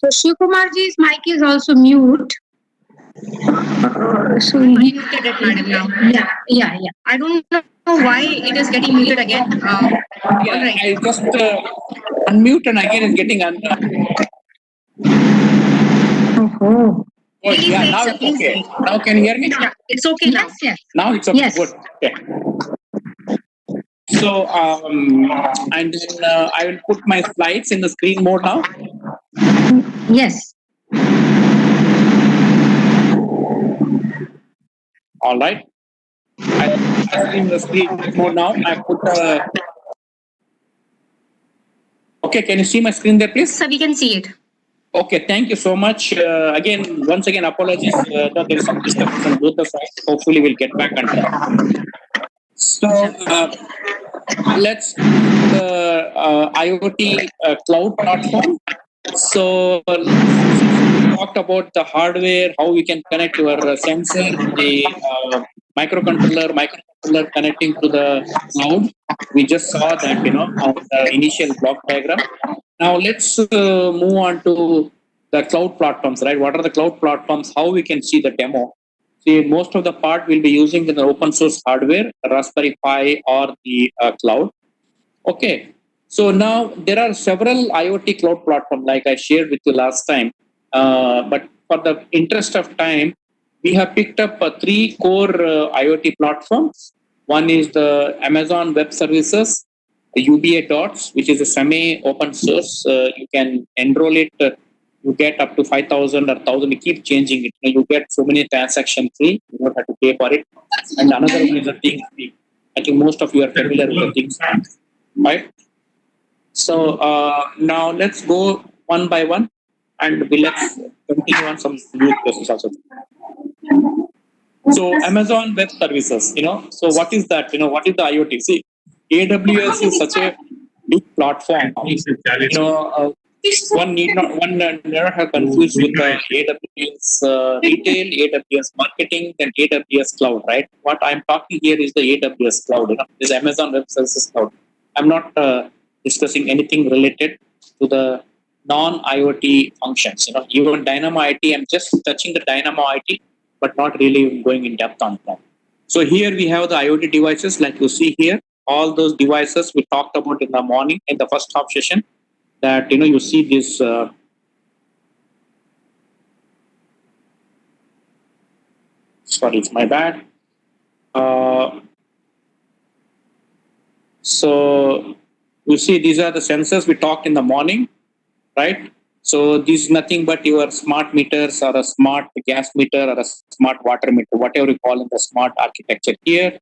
So Shivkumarji's mic is also mute. So I muted it, madam. Now, yeah. I don't know why it is getting muted again. All Yeah, right. I just unmute and again it's getting Oh. Please yeah, wait, now sir. it's Please okay. wait. Now can you hear me? Yeah, it's okay now. Yes. Now it's okay. Yes. Good. Okay. So and then I will put my slides in the screen mode now. Yes. All right. I'm in the screen mode now. I put. Okay, can you see my screen there, please? So we can see it. Okay, thank you so much. Once again, apologies that there is some disturbance on both the sides. Hopefully, we'll get back on track. So let's the IoT cloud platform. So we talked about the hardware, how we can connect your sensor, the microcontroller connecting to the cloud. We just saw that, on the initial block diagram. Now let's move on to the cloud platforms, right? What are the cloud platforms? How we can see the demo? See, most of the part we'll be using the open source hardware, Raspberry Pi or the cloud. Okay. So now there are several IoT cloud platforms, like I shared with you last time. But for the interest of time, we have picked up three core IoT platforms. One is the Amazon Web Services, the UBA Dots, which is a semi-open source. You can enroll it. You get up to 5,000 or 1,000. You keep changing it. You get so many transaction free. You don't have to pay for it. And another one is the ThinkSpeak. I think most of you are familiar with the ThinkSpeak, right? So now let's go one by one, and let's continue on some use cases also. So Amazon Web Services, so what is that? What is the IoT? See, AWS is such a big platform. One never have confused with the AWS retail, AWS marketing, and AWS cloud, right? What I'm talking here is the AWS cloud. This Amazon Web Services cloud. I'm not discussing anything related to the non-IoT functions. Even Dynamo IT, I'm just touching the Dynamo IT, but not really going in depth on that. So here we have the IoT devices, like you see here. All those devices we talked about in the morning in the first half session. That you see this. Sorry, it's my bad. So you see, these are the sensors we talked in the morning, right? So this is nothing but your smart meters or a smart gas meter or a smart water meter, whatever you call in the smart architecture here.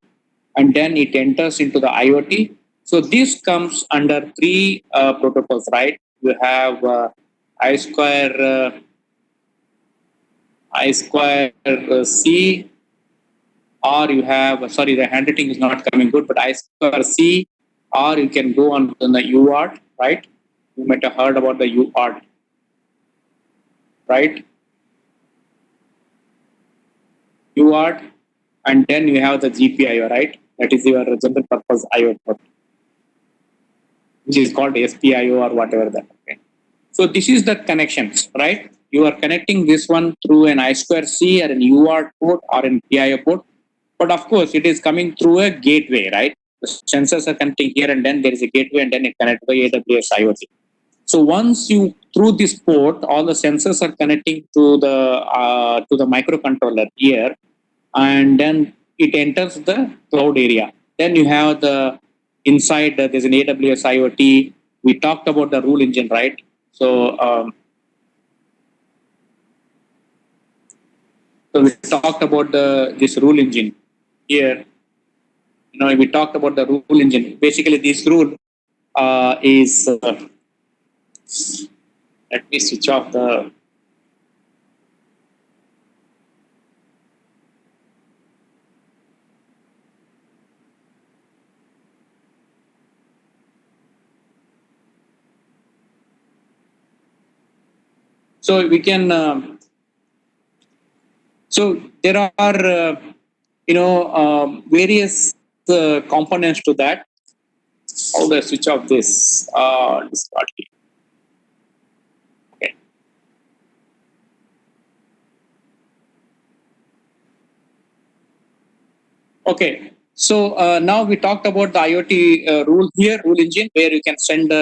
And then it enters into the IoT. So this comes under three protocols, right? You have I square C, or you have, sorry, the handwriting is not coming good, but I square C, or you can go on the UART, right? You might have heard about the UART, right? UART, and then you have the GPIO, right? That is your general purpose IO port, which is called SPIO or whatever that. Okay. So this is the connections, right? You are connecting this one through an I2C or an UART port or an PIO port. But of course, it is coming through a gateway, right? The sensors are connecting here, and then there is a gateway, and then it connects by AWS IoT. So once you through this port, all the sensors are connecting to the microcontroller here, and then it enters the cloud area. Then you have the inside. There's an AWS IoT. We talked about the rule engine, right? So we talked about this rule engine here. We talked about the rule engine. Basically, this rule is. Let me switch off the. So we can. So there are, various components to that. How do I switch off this? Okay. Okay. So now we talked about the IoT rule here, rule engine, where you can send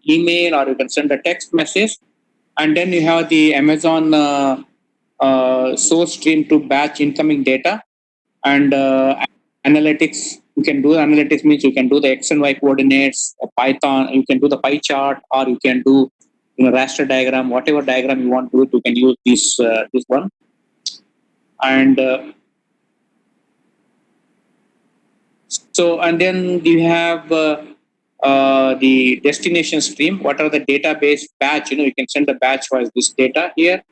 email or you can send a text message, and then you have the Amazon source stream to batch incoming data, and analytics. You can do analytics means you can do the X and Y coordinates, Python. You can do the pie chart, or you can do raster diagram, whatever diagram you want to do. You can use this one, and so, and then you have the destination stream. What are the database batch? You can send the batch wise this data here.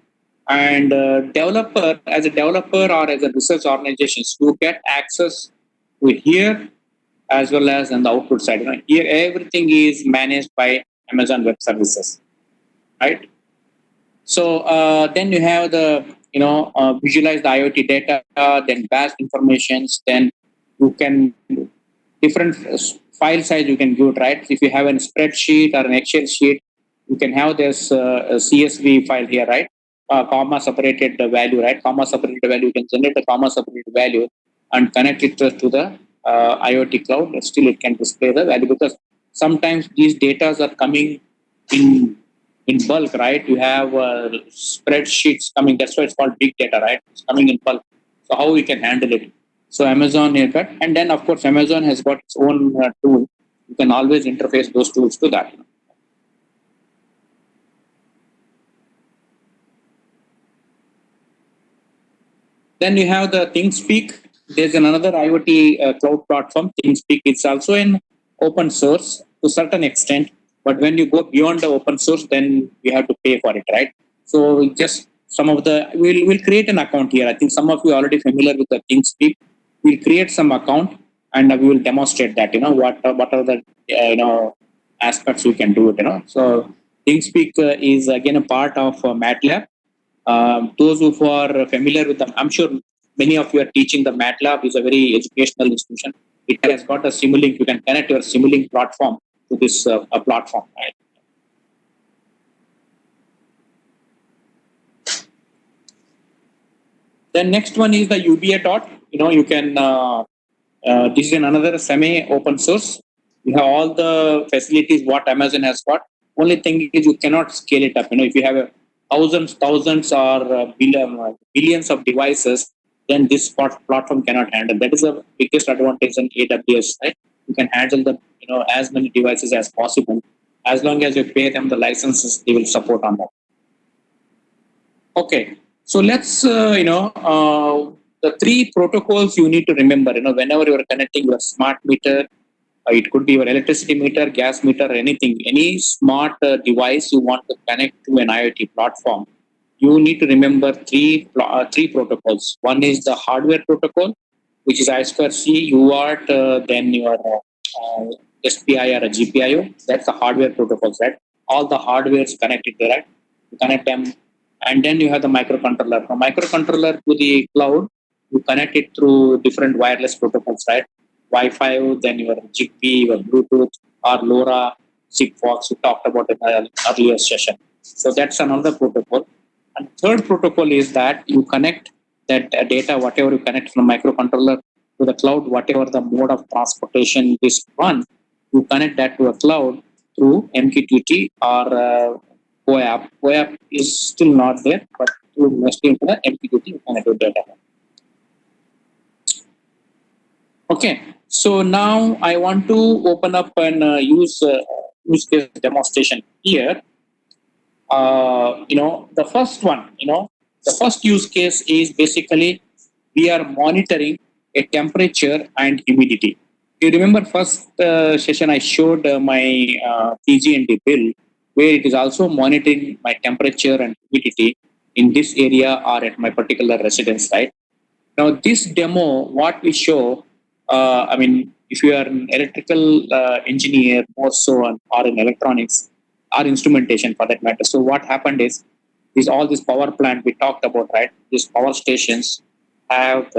And developer, as a developer or as a research organizations, you get access to here as well as on the output side. Here everything is managed by Amazon Web Services, right? So then you have the visualize the IoT data, then batch informations, then you can different file size you can give it, right? If you have a spreadsheet or an Excel sheet, you can have this a CSV file here, right? Comma separated value, right? Comma separated value. You can generate a comma separated value and connect it to the IoT cloud. Still, it can display the value because sometimes these data are coming in bulk, right? You have spreadsheets coming. That's why it's called big data, right? It's coming in bulk. So how we can handle it? So Amazon here, and then of course Amazon has got its own tool. You can always interface those tools to that. Then you have the ThinkSpeak. There's another IoT cloud platform, ThinkSpeak. It's also in open source to a certain extent, but when you go beyond the open source, then you have to pay for it, right? So just some of the we'll create an account here. I think some of you are already familiar with the ThinkSpeak. We'll create some account and we will demonstrate that. What are the aspects we can do it. So ThinkSpeak is again a part of MATLAB. Those who are familiar with them, I'm sure many of you are teaching the MATLAB. Is a very educational institution. It has got a Simulink. You can connect your Simulink platform to this platform. Right? Then next one is the UBA dot. You can. This is another semi-open source. You have all the facilities what Amazon has got. Only thing is you cannot scale it up. If you have thousands or billions of devices, then this platform cannot handle. That is the biggest advantage in AWS. Right? You can handle the as many devices as possible. As long as you pay them the licenses, they will support on that. Okay, so let's the three protocols you need to remember. Whenever you are connecting your smart meter, it could be your electricity meter, gas meter, anything, any smart device you want to connect to an IoT platform. You need to remember three protocols. One is the hardware protocol, which is I2C, UART, then your SPI or a GPIO. That's the hardware protocols, right? All the hardware is connected there, right? You connect them, and then you have the microcontroller. From microcontroller to the cloud, you connect it through different wireless protocols, right? Wi-Fi, then your Zigbee, your Bluetooth, or LoRa, Sigfox. We talked about in the earlier session. So that's another protocol. And third protocol is that you connect that data, whatever you connect from microcontroller to the cloud, whatever the mode of transportation is one, you connect that to a cloud through MQTT or OAP. OAP is still not there, but through mostly into the MQTT, you connect with data. Okay, so now I want to open up and use case demonstration here. The first one, the first use case is basically we are monitoring a temperature and humidity. You remember first session I showed my PG&D bill where it is also monitoring my temperature and humidity in this area or at my particular residence, right? Now this demo, what we show, if you are an electrical engineer more so or in electronics, or instrumentation for that matter. So what happened is all this power plant we talked about, right? These power stations have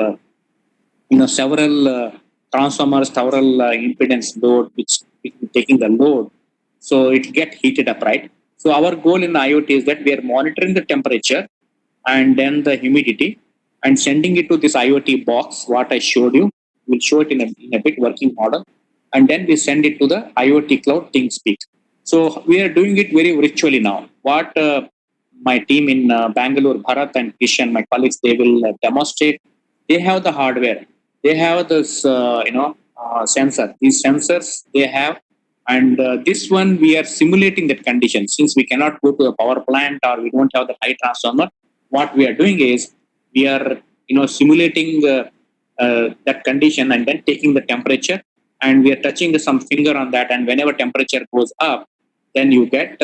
several transformers, several impedance load which is taking the load, so it get heated up, right? So our goal in IoT is that we are monitoring the temperature and then the humidity, and sending it to this IoT box, what I showed you. We'll show it in a bit working model. And then we send it to the IoT cloud ThinkSpeak. So we are doing it very virtually now. What my team in Bangalore, Bharat and Kishan, my colleagues, they will demonstrate. They have the hardware. They have this, sensor. These sensors they have, and this one we are simulating that condition. Since we cannot go to a power plant or we don't have the high transformer, what we are doing is we are, simulating that condition and then taking the temperature, and we are touching some finger on that, and whenever temperature goes up, then you get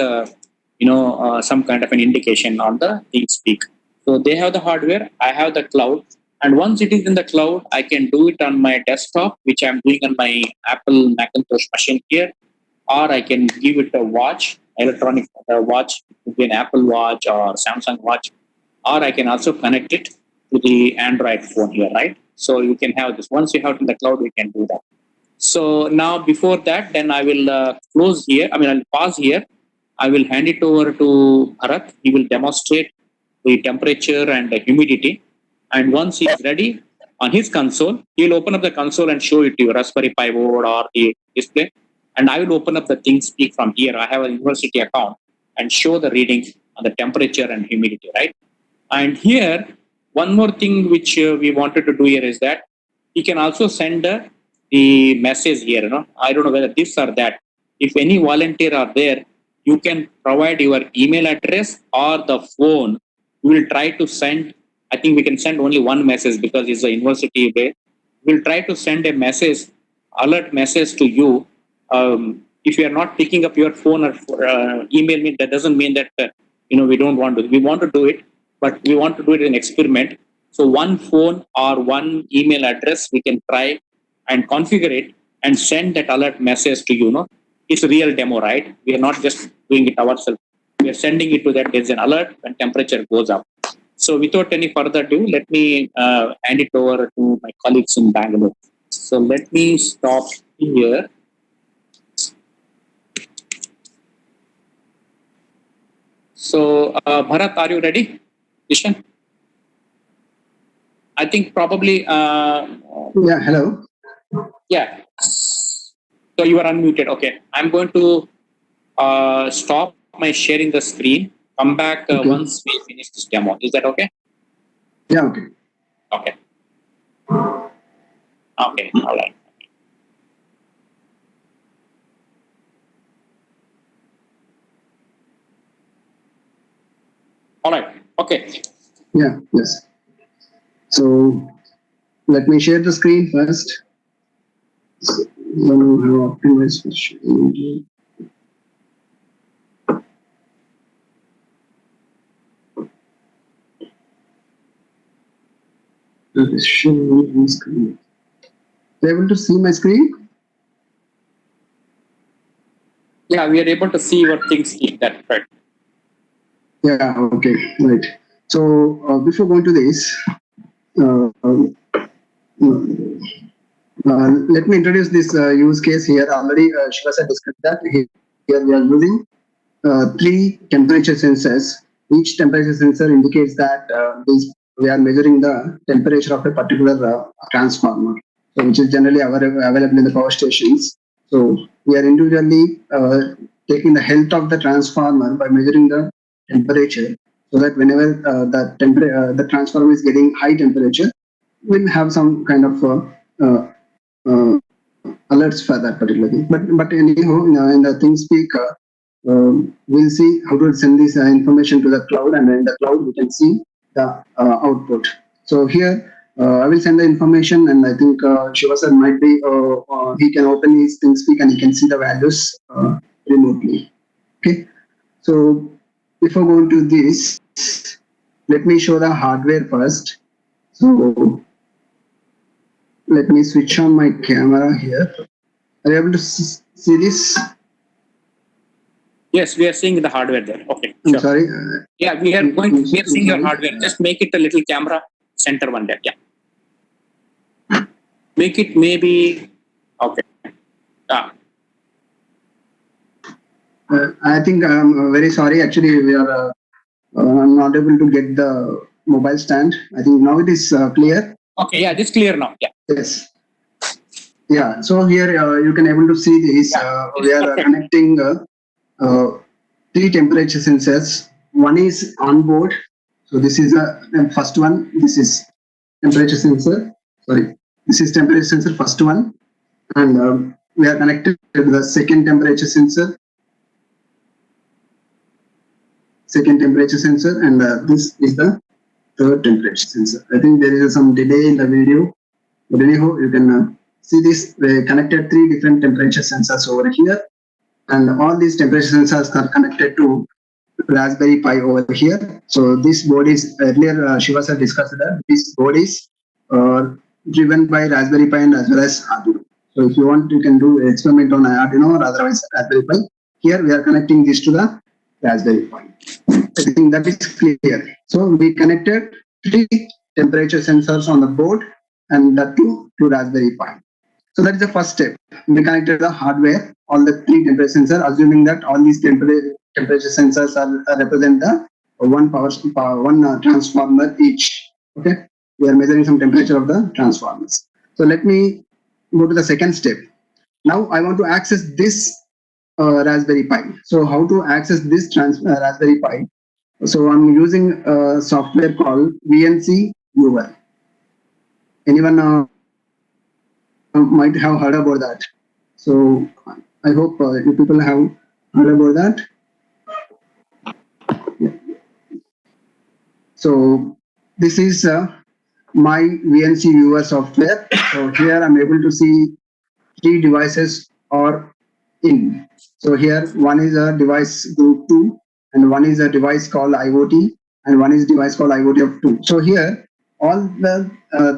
some kind of an indication on the ThinkSpeak. So they have the hardware, I have the cloud, and once it is in the cloud, I can do it on my desktop, which I'm doing on my Apple Macintosh machine here, or I can give it a watch, electronic watch, it could be an Apple Watch or Samsung Watch, or I can also connect it to the Android phone here, right? So you can have this. Once you have it in the cloud, you can do that. So now before that, then I will close here. I'll pause here. I will hand it over to Bharat. He will demonstrate the temperature and the humidity. And once he is ready on his console, he'll open up the console and show it to you, Raspberry Pi board or the display. And I will open up the ThinkSpeak from here. I have a university account and show the reading on the temperature and humidity, right? And here, one more thing which we wanted to do here is that you can also send the message here. I don't know whether this or that. If any volunteer are there, you can provide your email address or the phone. We will try to send. I think we can send only one message because it's a university way. We'll try to send a message, alert message to you. If you are not picking up your phone or email me, that doesn't mean that we don't want to. We want to do it, but we want to do it in experiment. So one phone or one email address we can try and configure it and send that alert message to you. It's a real demo, right? We are not just doing it ourselves. We are sending it to that. There's an alert when temperature goes up. So without any further ado, let me hand it over to my colleagues in Bangalore. So let me stop here. So Bharat, are you ready? Kishan? I think probably. Yeah, hello. Yeah. So you are unmuted. Okay. I'm going to stop my sharing the screen. Come back Okay. once we finish this demo. Is that okay? Yeah, okay. Okay. Okay. All right. All right. Okay. Yeah, yes. So let me share the screen first. So, optimize for sharing. Sharing my screen. Are you able to see my screen? Yeah, we are able to see your things. That right. Yeah, okay, right. So before going to this, let me introduce this use case here. Already Shivasa discussed that. Here we are using 3 temperature sensors. Each temperature sensor indicates that we are measuring the temperature of a particular transformer, so which is generally available in the power stations. So we are individually taking the health of the transformer by measuring the temperature, so that whenever the transformer is getting high temperature, we'll have some kind of alerts for that particular thing. But anyhow, in the ThinkSpeak, we'll see how to send this information to the cloud, and in the cloud we can see the output. So here I will send the information, and I think Shivasa might be he can open his ThinkSpeak and he can see the values remotely. Okay. So before going to this, let me show the hardware first. So let me switch on my camera here. Are you able to see this? Yes, we are seeing the hardware there. Okay. I'm Sure. sorry. Yeah, we are seeing your hardware. Just make it a little camera center one there. Yeah. Make it maybe okay. I think I'm very sorry. Actually, we are I'm not able to get the mobile stand. I think now it is clear. Okay, yeah, this clear now. Yeah. Yes. Yeah. So here you can able to see this. We are connecting three temperature sensors. One is on board. So this is the first one. This is temperature sensor. Sorry, this is temperature sensor first one, and we are connected to the second temperature sensor. Second temperature sensor, and this is the third temperature sensor. I think there is some delay in the video, but anyhow, you can see this. We connected three different temperature sensors over here, and all these temperature sensors are connected to Raspberry Pi over here. So this board is earlier Shiva sir discussed that this board is driven by Raspberry Pi and as well as Arduino. So if you want, you can do an experiment on Arduino or otherwise Raspberry Pi. Here we are connecting this to the Raspberry Pi. I think that is clear. So we connected three temperature sensors on the board and that to Raspberry Pi. So that is the first step. We connected the hardware, all the three temperature sensors, assuming that all these temperature sensors are represent the one transformer each. Okay, we are measuring some temperature of the transformers. So let me go to the second step. Now I want to access this Raspberry Pi. So how to access this Raspberry Pi? So I'm using a software called VNC Viewer. Anyone might have heard about that. So I hope you people have heard about that. Yeah. So this is my VNC Viewer software. So here I'm able to see three devices are in. So here one is a device group 2, and one is a device called IoT, and one is device called IoT of 2. So here all the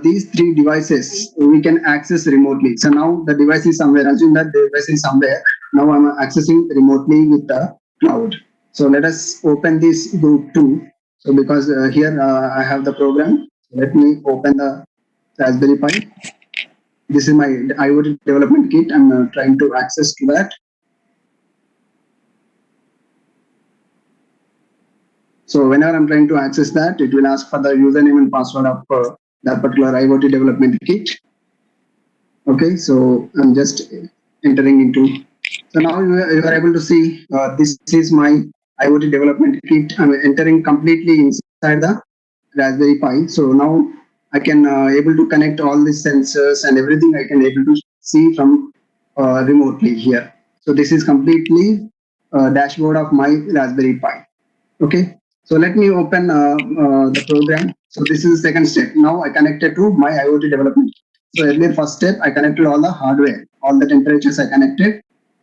these three devices we can access remotely. So now the device is somewhere. Assume that the device is somewhere. Now I'm accessing remotely with the cloud. So let us open this group 2. So because here I have the program. Let me open the Raspberry Pi. This is my IoT development kit. I'm trying to access to that. So whenever I'm trying to access that, it will ask for the username and password of that particular IoT development kit. Okay, so I'm just entering into. So now you are able to see this is my IoT development kit. I'm entering completely inside the Raspberry Pi. So now I can able to connect all these sensors and everything. I can able to see from remotely here. So this is completely dashboard of my Raspberry Pi. Okay. So let me open the program. So this is the second step. Now I connected to my IoT development. So earlier first step, I connected all the hardware, all the temperatures I connected.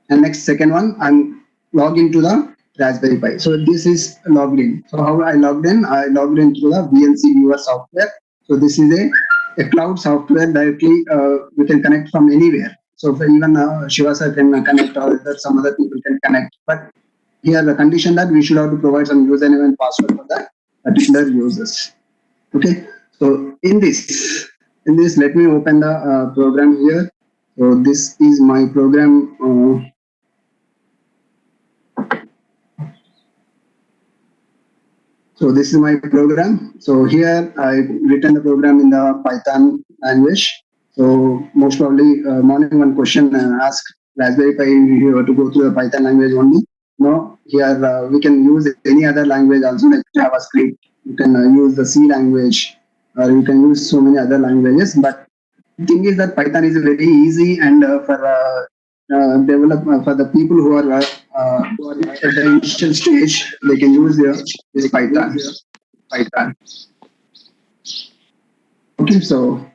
And next second one, I'm logged into the Raspberry Pi. So this is logged in. So how I logged in? I logged into the VNC Viewer software. So this is a cloud software directly we can connect from anywhere. So even Shiva sir can connect, or some other people can connect. But here the condition that we should have to provide some username and password for that particular users. Okay. So in this, let me open the program here. So this is my program. So this is my program. So here I written the program in the Python language. So most probably morning one question asked Raspberry Pi to go through the Python language only. No, here we can use any other language also, like JavaScript. You can use the C language, or you can use so many other languages. But the thing is that Python is very easy, and for for the people who are at the initial stage, they can use this Python. Okay, so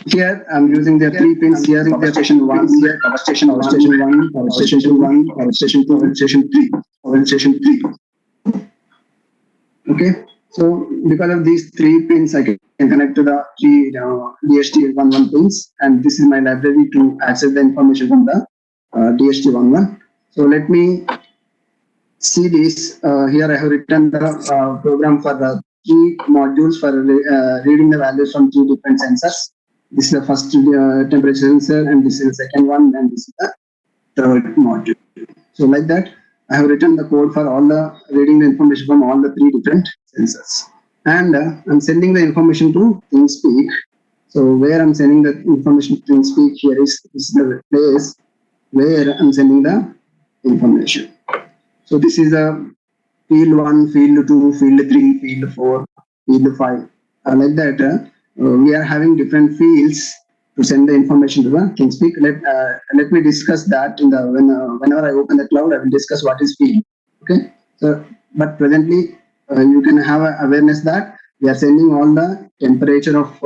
here I'm using the three pins here. Power station 1, here power station 1, power station 1, power station 1, power station 2, power station 3, power station 3. Okay, so because of these three pins, I can connect to the three DHT11 pins, and this is my library to access the information from the DHT11. So let me see this. Here I have written the program for the three modules for reading the values from three different sensors. This is the first temperature sensor, and this is the second one, and this is the third module. So like that, I have written the code for all the reading the information from all the three different sensors. and I'm sending the information to ThinkSpeak. So where I'm sending the information to ThinkSpeak here is the place where I'm sending the information. So this is a field 1, field 2, field 3, field 4, field 5. Like that, we are having different fields to send the information to the ThinkSpeak. Let me discuss that in the whenever I open the cloud, I will discuss what is field. Okay. So, but presently, you can have an awareness that we are sending all the temperature of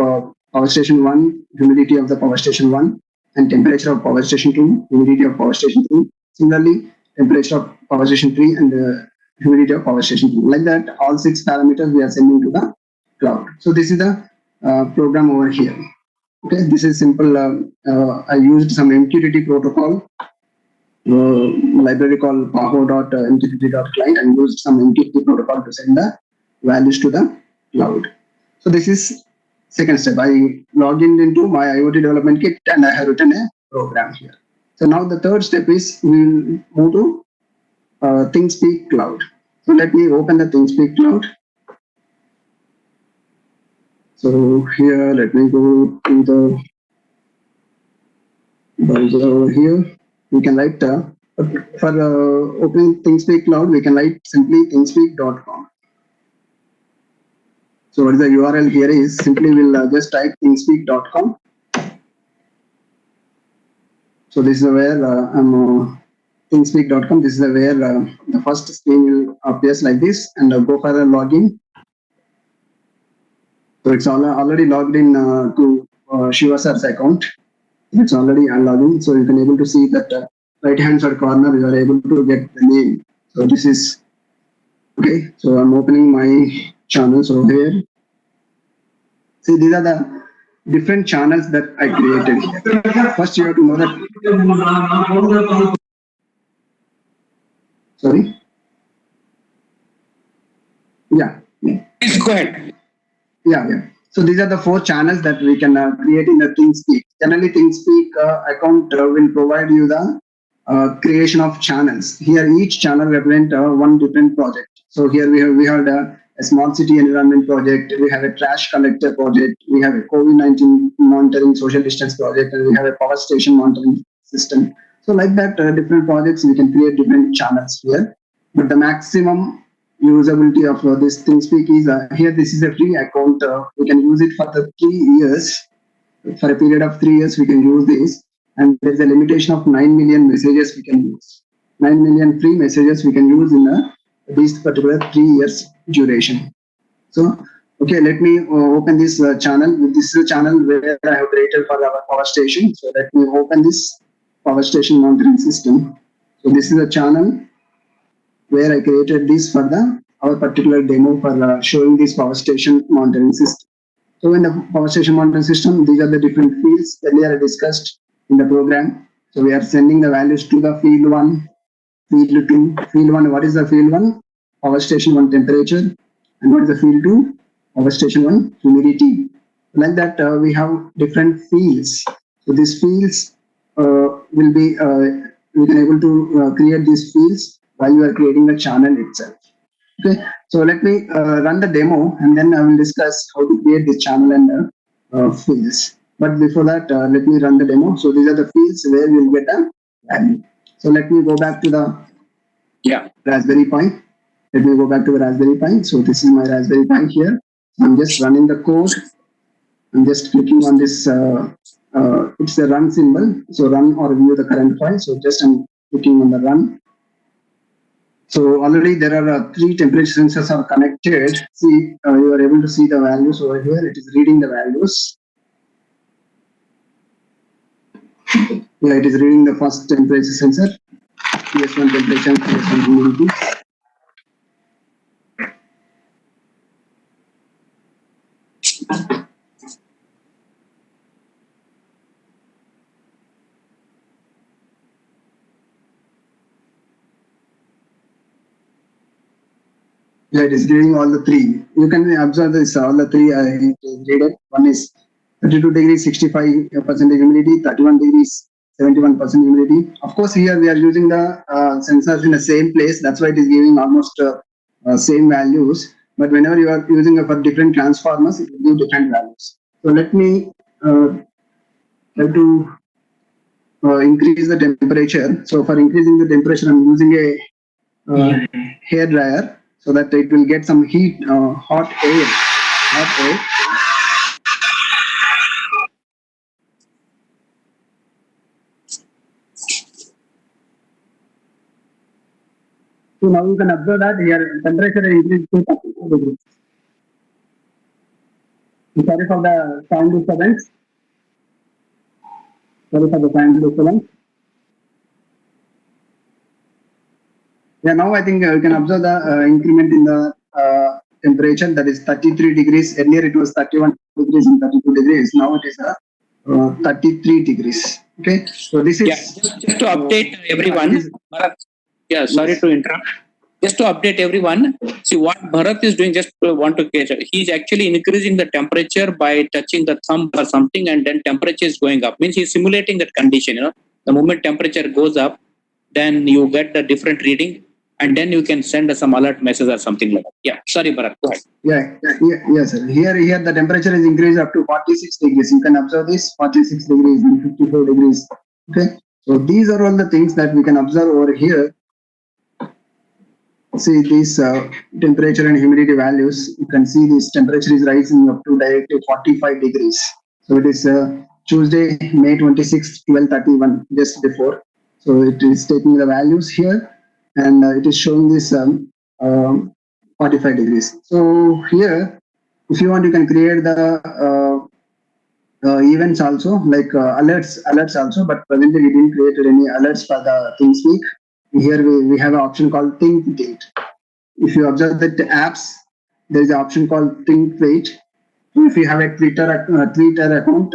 power station 1, humidity of the power station 1, and temperature of power station 2, humidity of power station 2. Similarly, temperature of power station 3 and humidity of power station 2. Like that, all 6 parameters we are sending to the cloud. So this is the program over here. Okay, this is simple. I used some MQTT protocol library called paho.mqtt.client and used some MQTT protocol to send the values to the cloud. So this is second step. I logged into my IoT development kit and I have written a program here. So now the third step is we will move to ThinkSpeak Cloud. So let me open the ThinkSpeak Cloud. So here, let me go to the browser over here. We can write for opening ThinkSpeak Cloud, we can write simply thingspeak.com. So what is the URL here is simply we'll just type thingspeak.com. So this is where I'm thingspeak.com. This is where the first screen will appear like this, and go for a login. So it's already logged in to Shiva sir's account. It's already logged, so you can able to see that right hand side corner you are able to get the name. So this is okay. So I'm opening my channels over here. See, these are the different channels that I created here. First, you have to know that. Sorry. Yeah. Please go ahead. Yeah. So these are the 4 channels that we can create in the ThinkSpeak. Generally, ThinkSpeak account will provide you the creation of channels. Here, each channel represents one different project. So here we have a smart city environment project. We have a trash collector project. We have a COVID-19 monitoring social distance project, and we have a power station monitoring system. So like that, different projects we can create different channels here. But the maximum usability of this ThinkSpeak is here. This is a free account. We can use it for the 3 years. For a period of 3 years, we can use this. And there's a limitation of 9 million messages we can use. 9 million free messages we can use in this particular 3 years duration. So, okay, let me open this channel. This is a channel where I have created for our power station. So let me open this power station monitoring system. So this is a channel where I created this for our particular demo for showing this power station monitoring system. So in the power station monitoring system, these are the different fields earlier I discussed in the program. So we are sending the values to the field 1, field 2. Field 1, what is the field 1? Power station 1 temperature. And what is the field 2? Power station 1 humidity. Like that, we have different fields. So these fields will be, we can able to create these fields while you are creating the channel itself. Okay, so let me run the demo and then I will discuss how to create this channel and fields. But before that, let me run the demo. So these are the fields where you will get a value. So let me go back to the Raspberry Pi. Let me go back to the Raspberry Pi. So this is my Raspberry Pi here. I'm just running the code. I'm just clicking on this. It's a run symbol. So run or view the current file. So just I'm clicking on the run. So already there are 3 temperature sensors are connected. See, you are able to see the values over here. It is reading the values. Yeah, it is reading the first temperature sensor. PS1 temperature, PS1 humidity. Yeah, it is reading all the 3. You can observe this, all the 3 I read it. One is 32 degrees, 65% humidity, 31 degrees, 71% humidity. Of course, here we are using the sensors in the same place. That's why it is giving almost same values. but whenever you are using for different transformers, it will give different values. So let me try to increase the temperature. So for increasing the temperature, I'm using a hair dryer so that it will get some heat, hot air. So now you can observe that here temperature is increased to 32 degrees. Sorry for the sound disturbance. Yeah, now I think you can observe the increment in the temperature, that is 33 degrees. Earlier it was 31 degrees and 32 degrees. Now it is 33 degrees. Okay, so this is just to update everyone. Bharat, sorry to interrupt. Just to update everyone, see what Bharat is doing. Just want to catch. He's actually increasing the temperature by touching the thumb or something, and then temperature is going up. Means he's simulating that condition. The moment temperature goes up, then you get the different reading, and then you can send some alert message or something like that. Yeah, sorry, Bharat. Go ahead. Yes, sir. Here the temperature is increased up to 46 degrees. You can observe this 46 degrees and 54 degrees. Okay, so these are all the things that we can observe over here. See these temperature and humidity values. You can see this temperature is rising up to directly 45 degrees. So it is Tuesday, May 26, 12:31, just before. So it is taking the values here, and it is showing this 45 degrees. So here, if you want, you can create the events also, like alerts also. But presently we didn't create any alerts for the ThinkSpeak. Here we have an option called ThinkDate. If you observe that the apps, there is an option called ThinkWait. If you have a Twitter account,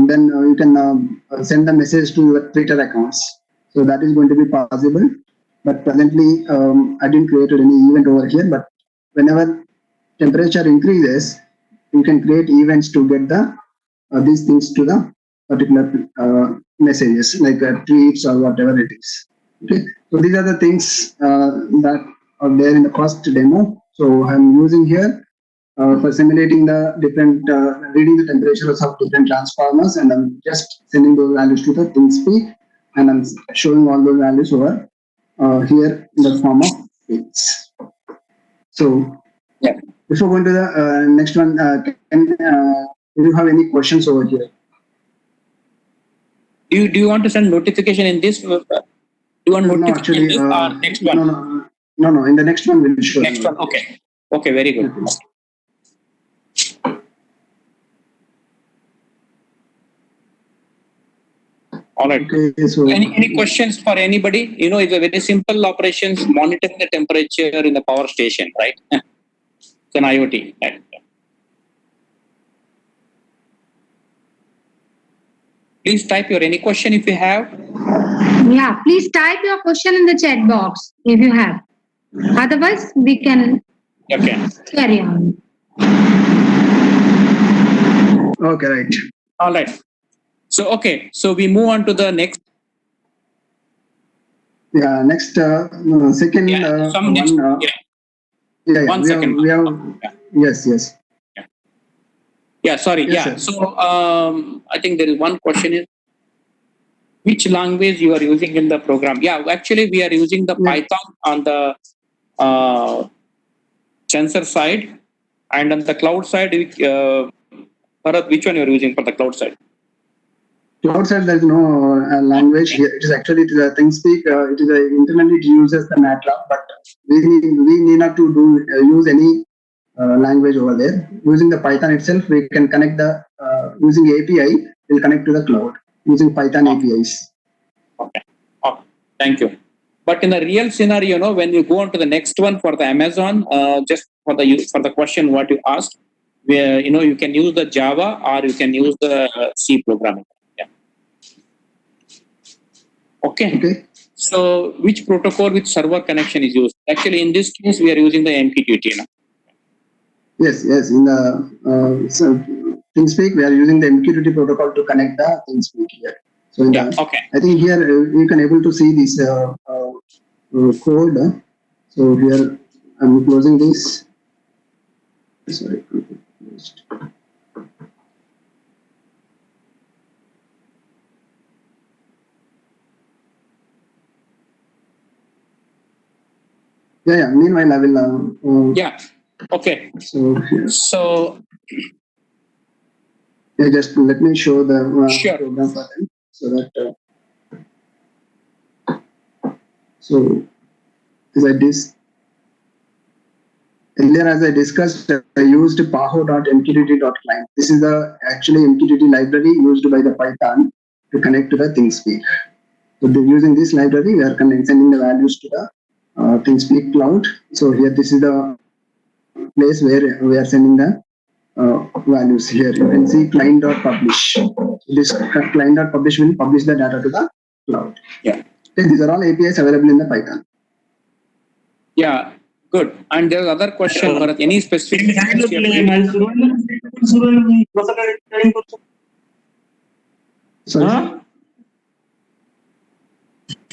then you can send the message to the Twitter accounts. So that is going to be possible. But presently, I didn't create any event over here. But whenever temperature increases, you can create events to get the these things to the particular messages, like tweets or whatever it is. Okay, so these are the things that are there in the first demo. So I'm using here for simulating the different, reading the temperatures of different transformers, and I'm just sending those values to the ThinkSpeak, and I'm showing all those values over here in the form of tweets. So before going to the next one, do you have any questions over here? Do you want to send notification in this? Do you want notification in this or next one? No. In the next one we'll show. Next one. Okay. Very good. All right. Okay, so any questions for anybody? It's a very simple operations, monitoring the temperature in the power station, right? It's an IoT. Right? Please type your any question if you have. Yeah, please type your question in the chat box if you have. Otherwise, we can carry on. Okay, right. All right. So we move on to the next. Yeah, next second one. One second. Yes. Yeah, sorry. Yes, yeah. Sir. So I think there is one question is which language you are using in the program? Yeah, actually we are using the Python on the sensor side, and on the cloud side, Bharat, which one you are using for the cloud side? Cloud side, there is no language here. It is actually a ThinkSpeak. It is internally it uses the MATLAB, but we need not to use any language over there. Using the Python itself, we can connect the using API. We'll connect to the cloud using Python APIs. Okay. Thank you. But in the real scenario, when you go on to the next one for the Amazon, just for the question what you asked, where you can use the Java or you can use the C programming. Yeah. Okay. So which protocol, which server connection is used? Actually, in this case, we are using the MQTT. Yes. In the ThinkSpeak, we are using the MQTT protocol to connect the ThinkSpeak here. So I think here you can able to see this code. So here I'm closing this. Sorry. Yeah. Meanwhile, I will. Yeah. Okay. So here. So Yeah, just let me show the Sure. program for them so that. So as I earlier, as I discussed, I used paho.mqtt.client. This is the actually MQTT library used by the Python to connect to the ThingSpeak. So using this library, we are sending the values to the ThingSpeak cloud. So here, this is the place where we are sending the values. Here you can see client.publish. This client.publish will publish the data to the cloud. Yeah. Okay, these are all APIs available in the Python. Yeah. Good. And there's other question, Bharat. Any specific? Sorry.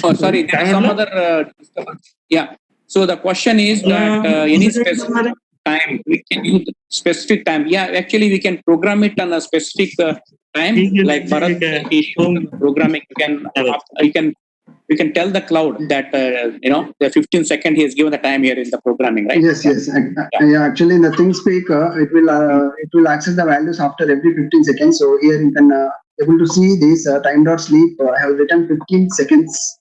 Oh, sorry. There's some other disturbance. Yeah. So the question is that any specific time we can use specific time. Yeah, actually we can program it on a specific time. Like Bharat, he showed the programming. You can tell the cloud that the 15 second he has given the time here in the programming, right? Yes. Yeah. Actually, in the ThingSpeak, it will access the values after every 15 seconds. So here you can able to see this time.sleep. I have written 15 seconds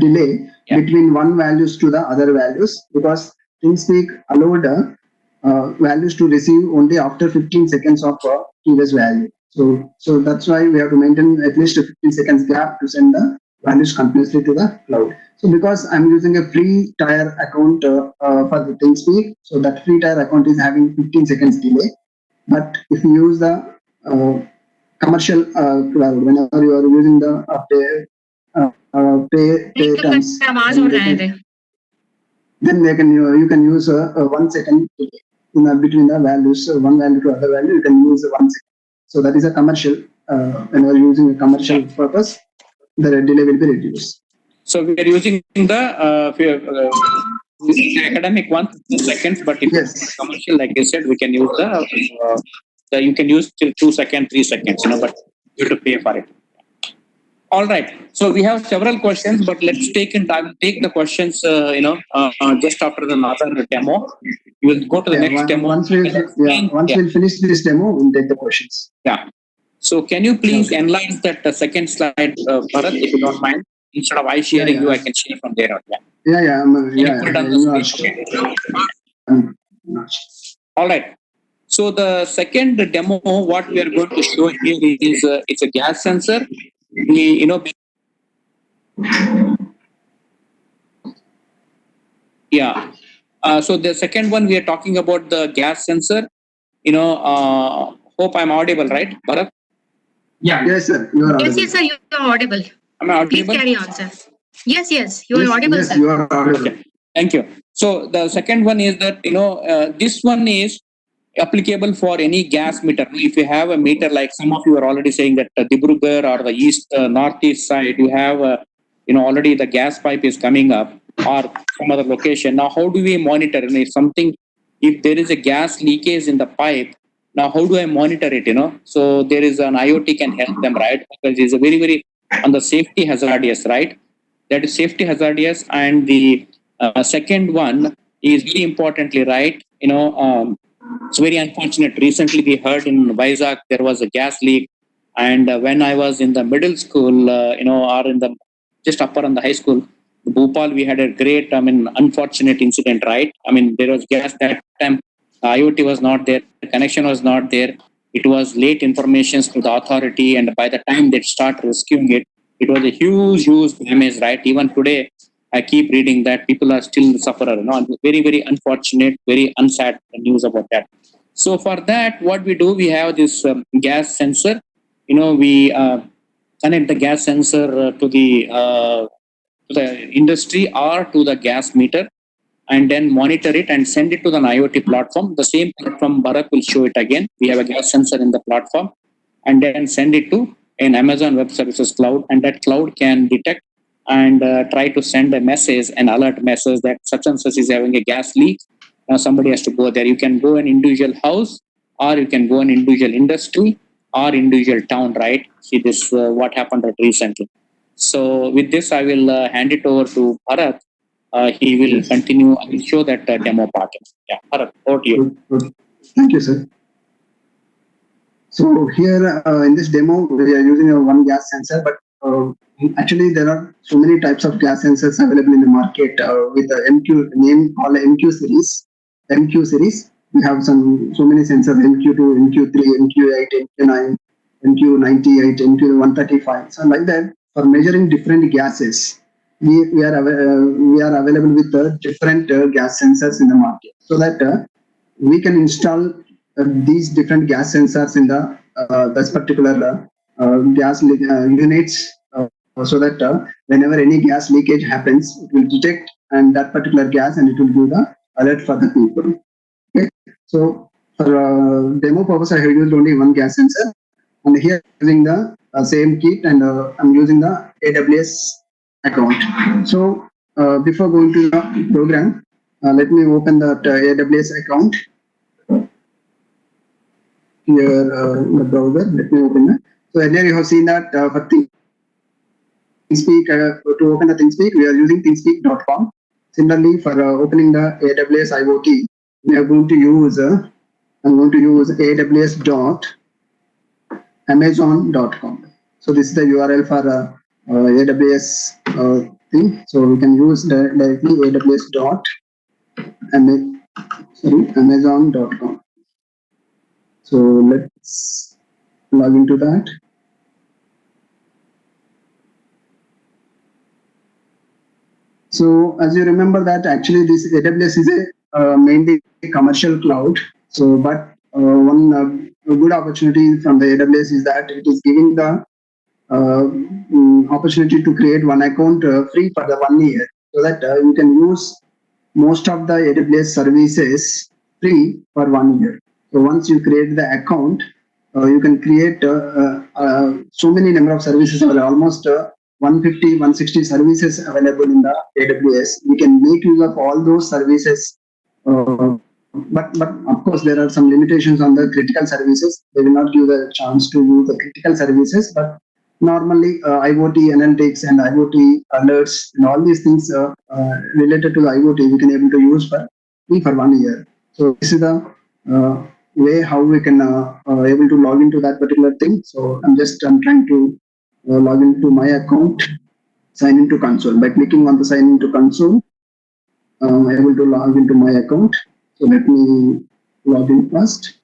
delay between one values to the other values because ThingSpeak allowed values to receive only after 15 seconds of previous value. So that's why we have to maintain at least a 15 seconds gap to send the values continuously to the cloud. So because I'm using a free tier account for the ThingSpeak, so that free tier account is having 15 seconds delay. But if you use the commercial cloud, whenever you are using the pay terms, then you can use 1 second delay between the values, one value to other value. You can use 1 second. So that is a commercial. When you are using a commercial purpose, the delay will be reduced. So we are using the academic 1 seconds, but if it's commercial, like you said, we can use the you can use till 2 seconds, 3 seconds, but you have to pay for it. All right. So we have several questions, but let's take the questions, just after the another demo. We will go to the next demo. Once we'll finish this demo, we'll take the questions. Yeah. So can you please enlarge that second slide, Bharat, if you don't mind? Instead of I sharing you, I can share from there on. All right. So the second demo, what we are going to show here is it's a gas sensor. So the second one we are talking about the gas sensor. Hope I'm audible, right, Bharat? Yeah. Yes, sir. You are audible. Yes, sir. You are audible. Am I audible? Please carry on, sir. Yes. You are audible, yes, sir. You are audible. Okay. Thank you. So the second one is that this one is applicable for any gas meter. If you have a meter, like some of you are already saying that Dibrugarh or the northeast side, you have already the gas pipe is coming up or some other location. Now, how do we monitor? If there is a gas leakage in the pipe, now how do I monitor it? So there is an IoT can help them, right? Because it's a very, very on the safety hazardous, right? That is safety hazardous, and the second one is very importantly, right? It's very unfortunate. Recently, we heard in Vizag there was a gas leak, and when I was in the middle school, or in the just upper on the high school, Bhopal, we had a great, unfortunate incident, right? There was gas that time. IoT was not there. The connection was not there. It was late information to the authority, and by the time they start rescuing it, it was a huge damage, right? Even today, I keep reading that people are still sufferer. Very, very unfortunate, very unsad news about that. So for that, what we do, we have this gas sensor. We connect the gas sensor to the industry or to the gas meter, and then monitor it and send it to the IoT platform. The same platform, Bharat will show it again. We have a gas sensor in the platform, and then send it to an Amazon Web Services cloud, and that cloud can detect and try to send a message, an alert message that such and such is having a gas leak, somebody has to go there. You can go an individual house, or you can go an individual industry, or individual town, right? See this, what happened recently. So with this, I will hand it over to Bharat. He will continue and show that demo part. Yeah, Bharat, over to you. Good. Thank you, sir. So here in this demo, we are using a one gas sensor, but actually there are so many types of gas sensors available in the market with the MQ name called MQ series. MQ series, we have so many sensors: MQ2, MQ3, MQ8, MQ9, MQ98, MQ135. So like that, for measuring different gases, we are available with different gas sensors in the market, so that we can install these different gas sensors in the this particular gas units, so that whenever any gas leakage happens, it will detect and that particular gas, and it will give the alert for the people. Okay, so for demo purpose, I have used only one gas sensor, and here using the same kit, and I'm using the AWS account. So before going to the program, let me open that AWS account here in the browser. Let me open it. So earlier you have seen that for ThingSpeak, to open the ThingSpeak, we are using thingspeak.com. Similarly, for opening the AWS IoT, we are going to use I'm going to use aws.amazon.com. So this is the URL for AWS thing. So we can use directly aws.amazon.com. So let's log into that. So as you remember that actually this AWS is a mainly commercial cloud. So but one good opportunity from the AWS is that it is giving the opportunity to create one account free for the 1 year, so that you can use most of the AWS services free for 1 year. So once you create the account, you can create so many number of services, almost 150, 160 services available in the AWS. We can make use of all those services, but of course there are some limitations on the critical services. They will not give a chance to use the critical services, but normally IoT analytics and IoT alerts and all these things related to the IoT we can able to use for 1 year. So this is the way how we can able to log into that particular thing. So I'm trying to log into my account, sign into console. By clicking on the sign into console, I'm able to log into my account. So let me log in first.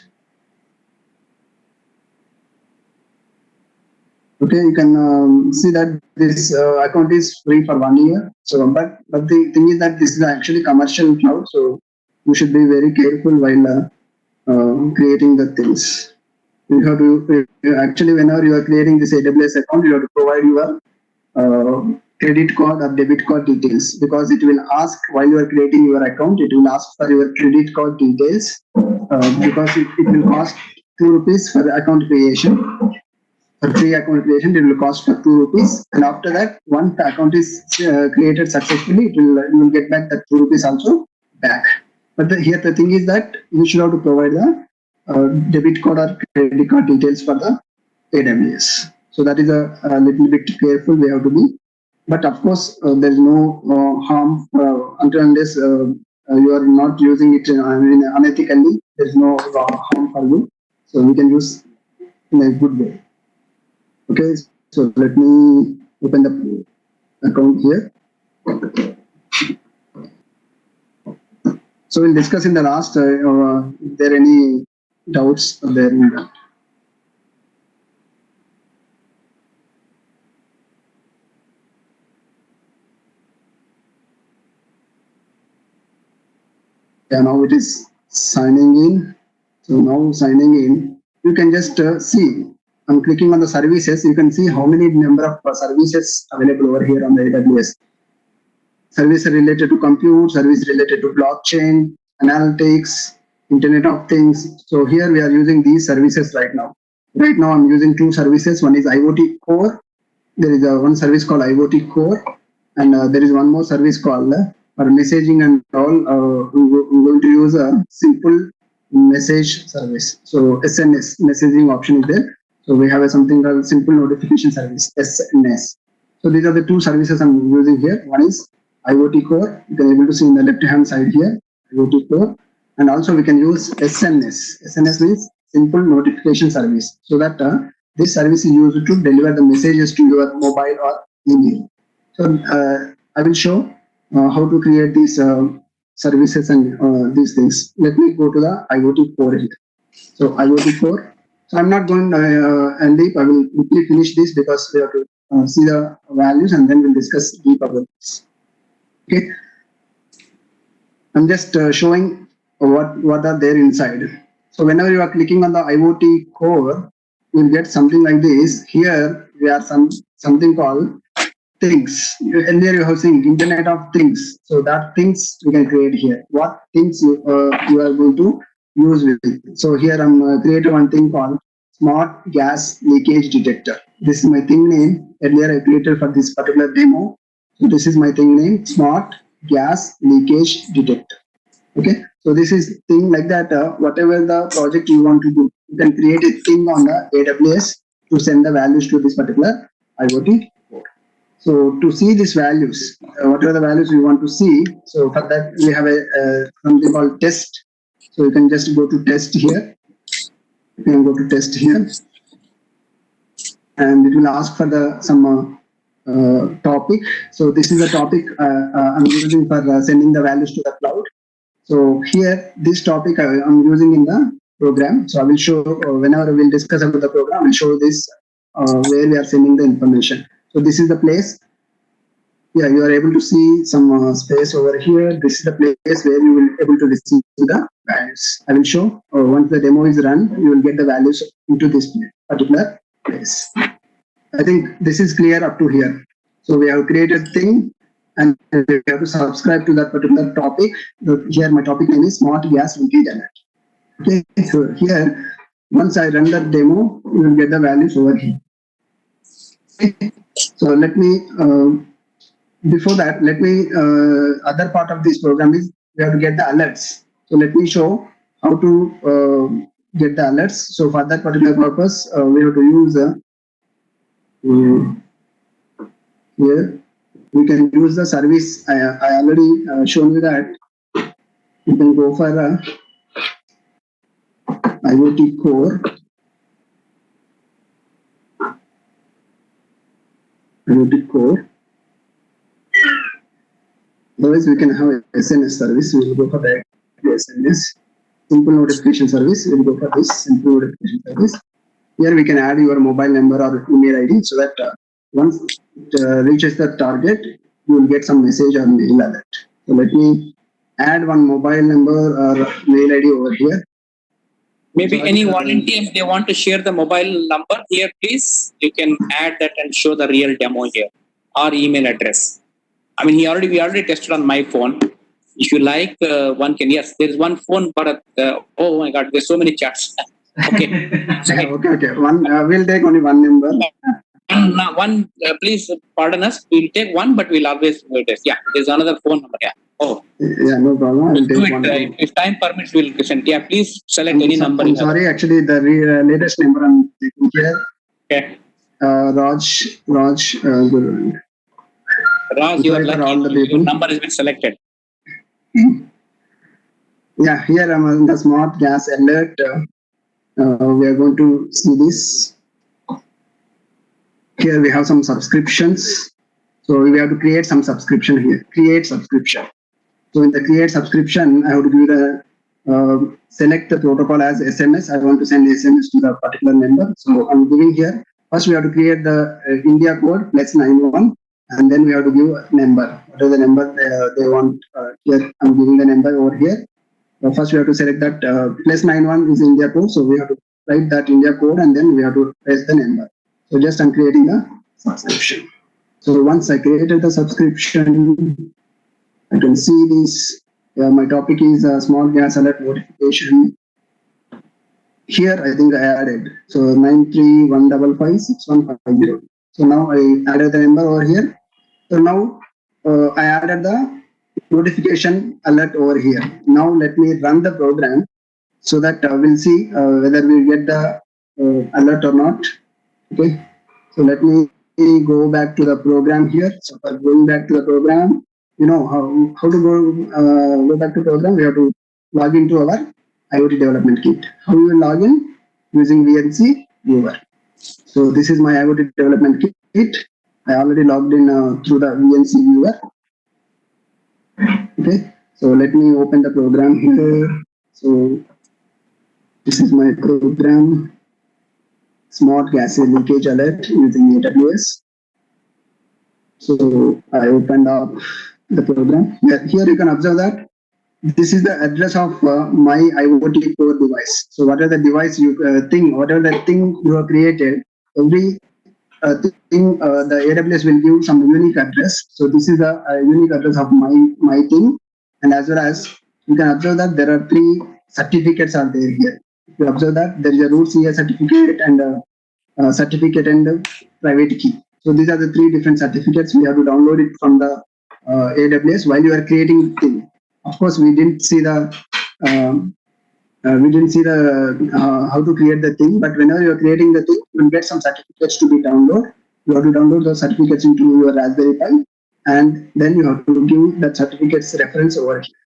Okay, you can see that this account is free for 1 year. So, but the thing is that this is actually commercial cloud. So you should be very careful while creating the things. You have to actually, whenever you are creating this AWS account, you have to provide your credit card or debit card details, because it will ask while you are creating your account, it will ask for your credit card details, because it will cost 2 rupees for the account creation. For free account creation, it will cost for 2 rupees, and after that, once the account is created successfully, you will get back that 2 rupees also back. But here the thing is that you should have to provide the debit card or credit card details for the AWS. So that is a little bit careful we have to be. But of course, there is no harm until unless you are not using it unethically. There is no harm for you. So we can use in a good way. Okay, so let me open the account here. So we'll discuss in the last, if there are any doubts there in that. Yeah, now it is signing in. So now signing in, you can just see. I'm clicking on the services. You can see how many number of services available over here on the AWS. Service related to compute, service related to blockchain, analytics, Internet of Things. So here we are using these services right now. Right now I'm using 2 services. One is IoT Core. There is one service called IoT Core, and there is one more service called for messaging and all. I'm going to use a simple message service. So SMS messaging option is there. So we have something called simple notification service, SNS. So these are the two services I'm using here. One is IoT core. You can able to see in the left hand side here, IoT core. And also we can use SNS. SNS means simple notification service. So that this service is used to deliver the messages to your mobile or email. So I will show how to create these services and these things. Let me go to the IoT core here. So IoT core. So I'm not going and deep. I will quickly finish this because we have to see the values and then we'll discuss deep about this. Okay. I'm just showing what are there inside. So whenever you are clicking on the IoT core, you'll get something like this. Here we are something called things. Earlier you have seen Internet of Things. So that things we can create here. What things you are going to use with it. So here I'm created one thing called Smart Gas Leakage Detector. This is my thing name. Earlier I created for this particular demo. So this is my thing name, Smart Gas Leakage Detector. Okay. So this is thing like that. Whatever the project you want to do, you can create a thing on the AWS to send the values to this particular IoT. So to see these values, whatever the values we want to see, so for that we have a something called test. So you can just go to test here. You can go to test here, and it will ask for the some topic. So this is a topic I'm using for sending the values to the cloud. So here this topic I'm using in the program. So I will show whenever we'll discuss about the program, I will show this where we are sending the information. So this is the place. Yeah, you are able to see some space over here. This is the place where you will be able to receive the values. I will show once the demo is run, you will get the values into this particular place. I think this is clear up to here. So we have created thing and we have to subscribe to that particular topic. Here my topic name is Smart Gas Leakage Alert. Okay, so here once I run that demo, you will get the values over here. Okay. So let me before that, let me other part of this program is we have to get the alerts. So let me show how to get the alerts. So for that particular purpose, we have to use here we can use the service. I already shown you that. You can go for IoT core. IoT core. Otherwise, we can have a SNS service. We will go for the SNS. Simple notification service. We will go for this simple notification service. Here we can add your mobile number or email ID so that once it reaches the target, you will get some message or mail alert. So let me add one mobile number or mail ID over here. Maybe any volunteer, if they want to share the mobile number here, please, you can add that and show the real demo here or email address. I mean, we already tested on my phone. If you like, one can, yes, there is one phone, but oh my God, there's so many chats. Okay. Okay. One, we'll take only one number. Please pardon us. We'll take one, but we'll always wait. Yeah, there's another phone number. Yeah. Oh. Yeah, no problem. I'll take one. If time permits, we'll send. Yeah, please select any number. I'm sorry, actually, the latest number I'm taking here. Okay. Raj, you are lucky. Your number has been selected. Yeah, here I'm on the Smart Gas Alert. We are going to see this. Here we have some subscriptions. So we have to create some subscription here. Create subscription. So in the create subscription, I have to give the select the protocol as SMS. I want to send SMS to the particular number. So I'm giving here. First, we have to create the India code +91, and then we have to give a number. What is the number they want? Here I'm giving the number over here. First, we have to select that +91 is India code. So we have to write that India code, and then we have to press the number. So just I'm creating a subscription. So once I created the subscription, I can see this. My topic is small gas alert notification. Here, I think I added. So 931556150. So now I added the number over here. So now I added the notification alert over here. Now let me run the program so that we'll see whether we get the alert or not. Okay, so let me go back to the program here. So for going back to the program, you know how to go back to program. We have to log into our IoT development kit. How you will log in? Using VNC viewer. So this is my IoT development kit. I already logged in through the VNC viewer. Okay, so let me open the program here. So this is my program, Smart Gas Leakage Alert using AWS. So I opened up the program. Here you can observe that this is the address of my IoT core device. So whatever the device you whatever the thing you have created, every thing the AWS will give some unique address. So this is a unique address of my thing, and as well as you can observe that there are 3 certificates are there here. If you observe that there is a root CA certificate and certificate and private key. So these are the 3 different certificates. We have to download it from the AWS while you are creating thing. Of course, we didn't see the how to create the thing, but whenever you are creating the thing, you will get some certificates to be downloaded. You have to download those certificates into your Raspberry Pi, and then you have to give that certificates reference over here.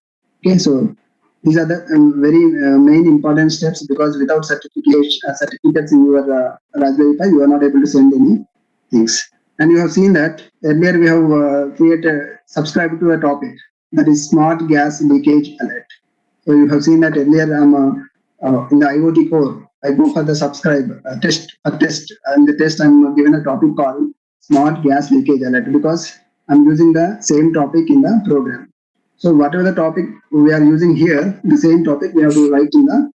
Okay, so these are the very main important steps, because without certificates in your Raspberry Pi, you are not able to send any things. And you have seen that earlier we have subscribed to a topic, that is Smart Gas Leakage Alert. So you have seen that earlier I'm in the IoT core. I go for the subscribe test, and the test I'm given a topic called Smart Gas Leakage Alert, because I'm using the same topic in the program. So whatever the topic we are using here, the same topic we have to write in the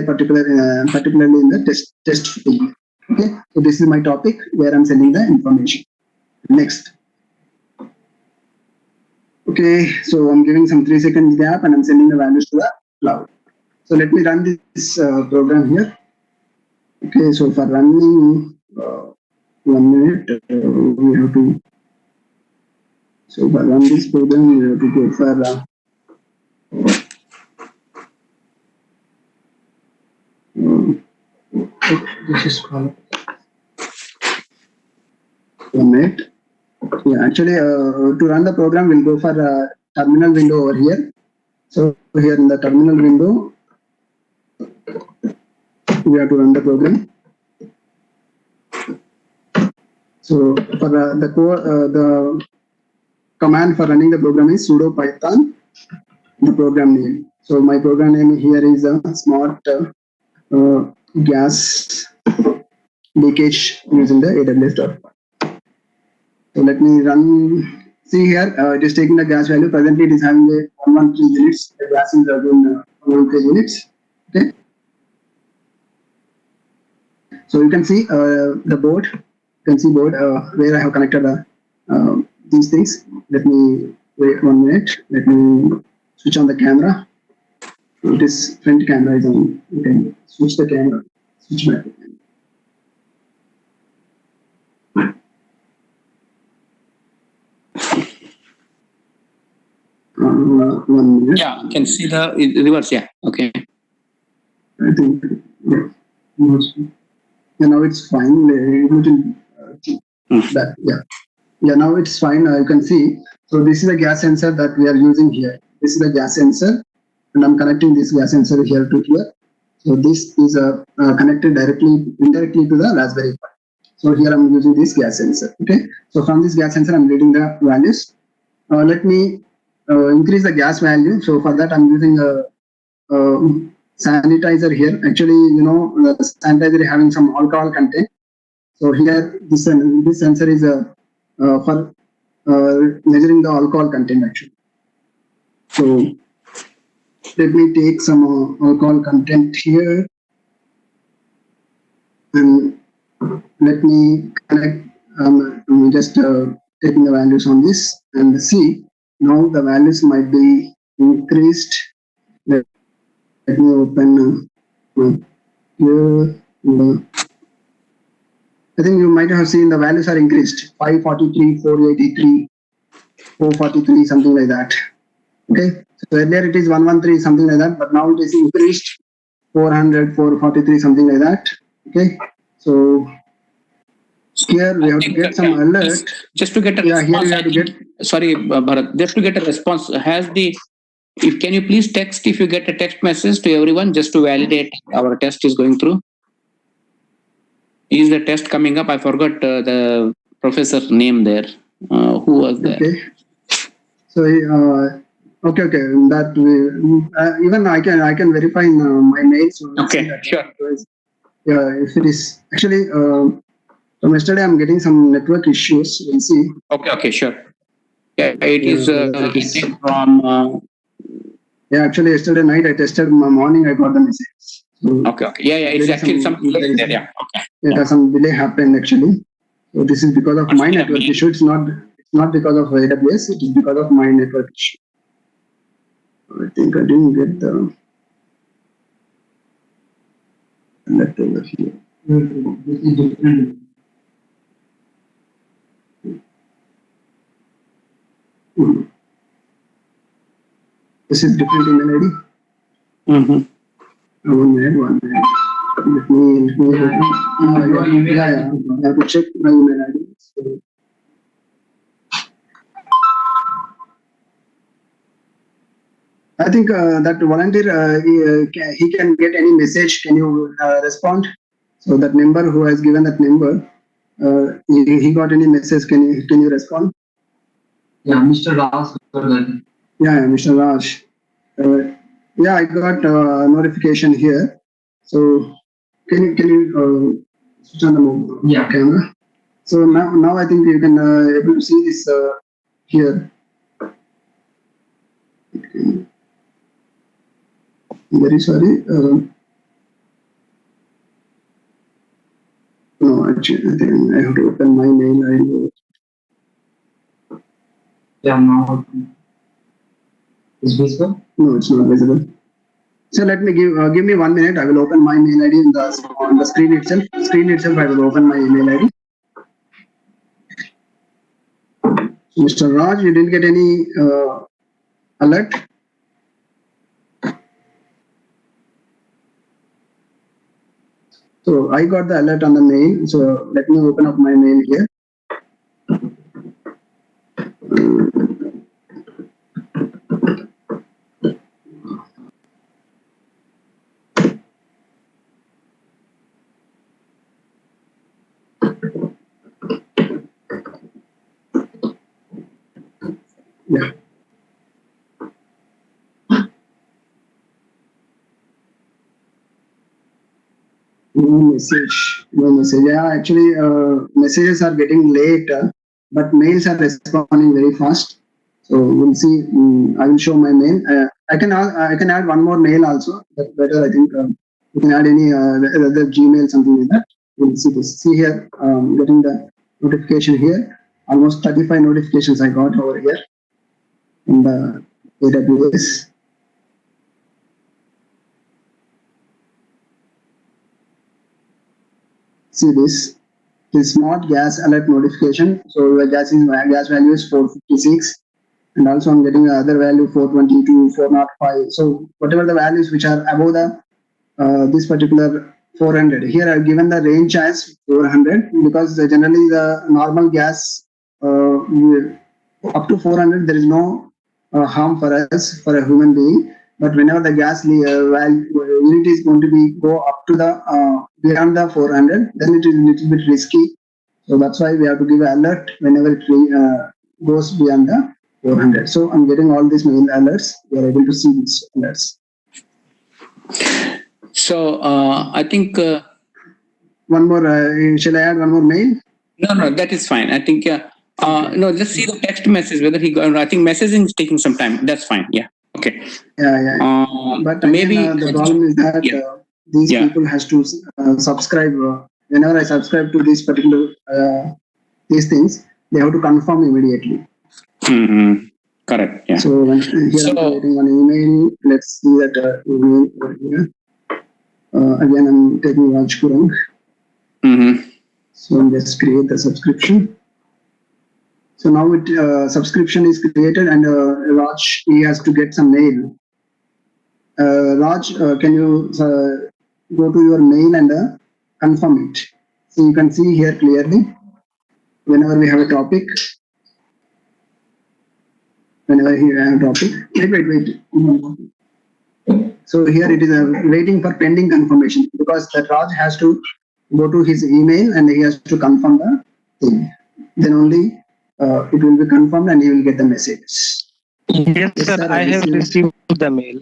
particularly in the test field. Okay, so this is my topic where I'm sending the information. Next. Okay, so I'm giving some 3 seconds gap and I'm sending the values to the cloud. So let me run this program here. Okay, so for running 1 minute, we have to. So for run this program, we have to go for this is called 1 minute. Yeah, actually, to run the program, we'll go for terminal window over here. So here in the terminal window, we have to run the program. So for the command for running the program is sudo python, the program name. So my program name here is Smart Gas Leakage using the AWS.py. So let me run. See here, it is taking the gas value. Presently, it is having a 113 units. The gas is again 113 units. Okay. So you can see the board. You can see board where I have connected these things. Let me wait 1 minute. Let me switch on the camera. This front camera is on. You can switch the camera. Switch back. 1 minute. Yeah, you can see the reverse. Yeah, okay. I think now it's fine. Yeah, now it's fine. You can see. So this is a gas sensor that we are using here. This is the gas sensor, and I'm connecting this gas sensor here to here. So this is connected indirectly to the Raspberry Pi. So here I'm using this gas sensor. Okay. So from this gas sensor, I'm reading the values. Let me increase the gas value. So for that, I'm using a sanitizer here. Actually, you know, the sanitizer is having some alcohol content. So here, this sensor is for measuring the alcohol content actually. So let me take some alcohol content here, and let me connect. I'm just taking the values on this and see. Now the values might be increased. Let me open here. I think you might have seen the values are increased. 543, 483, 443, something like that. Okay, so earlier it is 113, something like that, but now it is increased 400, 443, something like that. Okay, so here we have to get some alert. Just to get a Yeah, here response. we have to get. Sorry, Bharat, just to get a response, can you please text if you get a text message to everyone just to validate our test is going through? Is the test coming up? I forgot the professor's name there. Who was there? Okay. So okay. That even I can verify in my mail. So Okay, sure. Yeah, if it is actually from yesterday, I'm getting some network issues. We'll see. Okay, sure. Yeah, it is that is- getting from. Yeah, actually yesterday night I tested. Morning I got the message. So Okay. Yeah. It's there is actually some delay there. Yeah. Okay. It has some delay happened actually. So this is because of my network issue. It's not because of AWS. It is because of my network issue. I think I didn't get the alert over here. This is different. This is different email ID. Mm-hmm. One minute. Let me yeah. I have to check my email ID. So, I think that volunteer he can get any message. Can you respond? So that member who has given that number, he got any message? Can you respond? Yeah, Mr. Raj. Yeah, Mr. Raj. Yeah, I got notification here. So can you switch on the camera? So now I think you can able to see this here. Very sorry. No, actually, I think I have to open my mail ID. Yeah, now is visible? No, it's not visible. So let me give me 1 minute. I will open my mail ID on the screen itself. I will open my email ID. Mr. Raj, you didn't get any alert? So I got the alert on the mail. So let me open up my mail here. Yeah. No message. Yeah, actually, messages are getting late, but mails are responding very fast. So we'll see. I will show my mail. I can add one more mail also. That's better, I think. You can add any other Gmail, something like that. We'll see this. See here, getting the notification here. Almost 35 notifications I got over here in the AWS. See this smart gas alert notification. So the gas value is 456, and also I'm getting other value 422, 405. So whatever the values which are above the this particular 400. Here I've given the range as 400 because generally the normal gas up to 400 there is no harm for us, for a human being. But whenever the gas unit is going to go up to the beyond the 400, then it is a little bit risky. So that's why we have to give an alert whenever it goes beyond the 400. So I'm getting all these mail alerts. We are able to see these alerts. So I think one more. Shall I add one more mail? No, that is fine. I think no, just see the text message whether he got. I think messaging is taking some time. That's fine. Yeah. Okay. Yeah. But maybe the problem is that these people has to subscribe. Whenever I subscribe to this particular these things, they have to confirm immediately. Mm-hmm. Correct. Yeah. So here I'm creating an email. Let's see that email over here. Again, I'm taking Rajkurang. Mm-hmm. So just create the subscription. So now subscription is created, and Raj, he has to get some mail. Raj, can you go to your mail and confirm it? So you can see here clearly whenever we have a topic. Whenever we have a topic. Wait. So here it is waiting for pending confirmation, because that Raj has to go to his email and he has to confirm the thing. Then only it will be confirmed and he will get the messages. Yes, Yes, sir. sir, I have received the mail.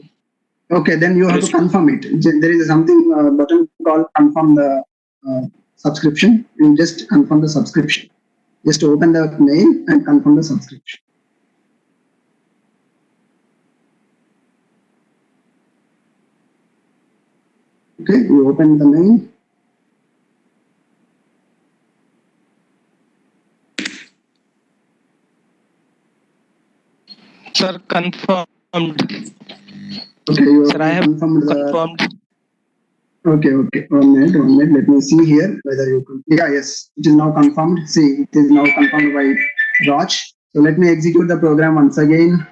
Okay, then you have to confirm it. There is something button called confirm the subscription. You just confirm the subscription. Just open the mail and confirm the subscription. Okay, you open the mail. Sir, confirmed. Okay, you Sir, I have confirmed the. confirmed. Okay. 1 minute. Let me see here whether you can. Yeah, yes, it is now confirmed. See, it is now confirmed by Raj. So let me execute the program once again.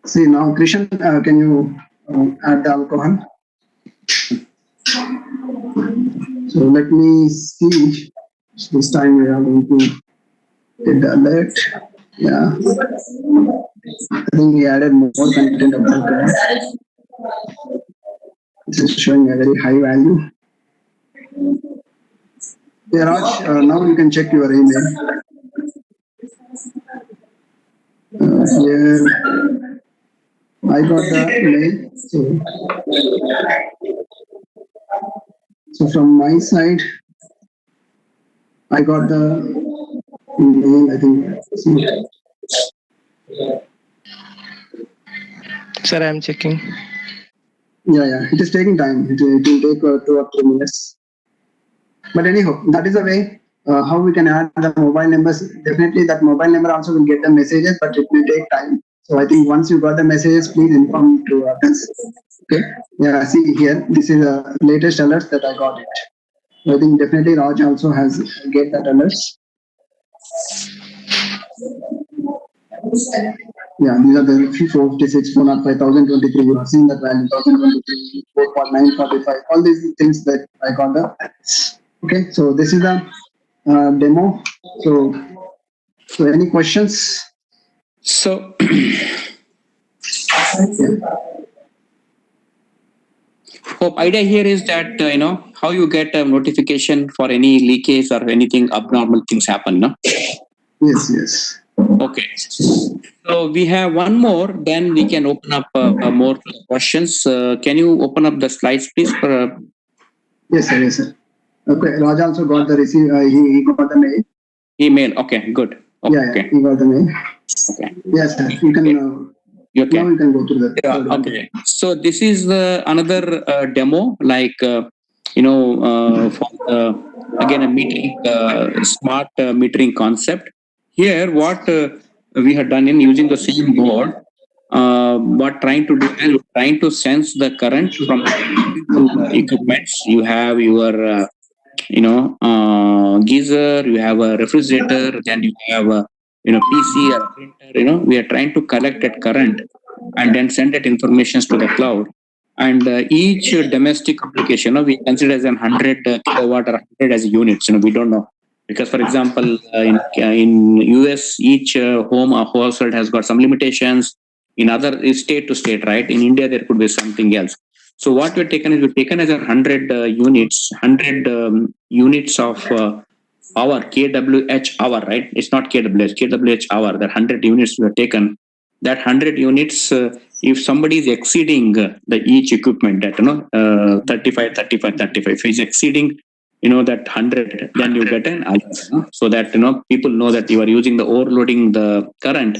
See now, Krishan, can you add the alcohol? So let me see. This time we are going to get the alert. Yeah, I think we added more content about that. This is showing a very high value. Yeah, Raj, now you can check your email. Here, I got the mail. So from my side, I got the mail, I think. Sir, I am checking. Yeah, it is taking time. It will take 2 or 3 minutes. But anyhow, that is the way how we can add the mobile numbers. Definitely that mobile number also will get the messages, but it will take time. So I think once you got the messages, please inform to us. Okay. Yeah, see here, this is the latest alerts that I got it. So I think definitely Raj also has get that alerts. Yeah, these are the 456, 405, 1023. You have seen that value, 1023, 4.945. All these things that I got the. Okay, so this is the demo. So any questions? So, hope idea here is that how you get a notification for any leakage or anything abnormal things happen, no? Yes. Okay. So we have one more. Then we can open up more questions. Can you open up the slides, please? Yes, sir. Okay, Raj also got the receive. He got the mail. Email. Okay, good. Okay. Yeah, he got the mail. Okay. Yes, sir. You can. You can. Now you can go to the. Okay. So this is another demo, like for again a metering, smart metering concept. Here, what we have done in using the same board, but trying to do is trying to sense the current from equipments. You have your geyser, you have a refrigerator, then you have a PC or a printer. We are trying to collect that current and then send that information to the cloud. And each domestic application, we consider as 100 kilowatt or 100 as units. We don't know, because for example, in US, each home or household has got some limitations. In other state to state, right? In India, there could be something else. So what we've taken as 100 units, 100 units of hour, kWh hour, right? It's not kWh hour. That 100 units were taken. That 100 units, if somebody is exceeding the each equipment that 35, if is exceeding that 100, then you get an alert, so that people know that you are using the overloading the current,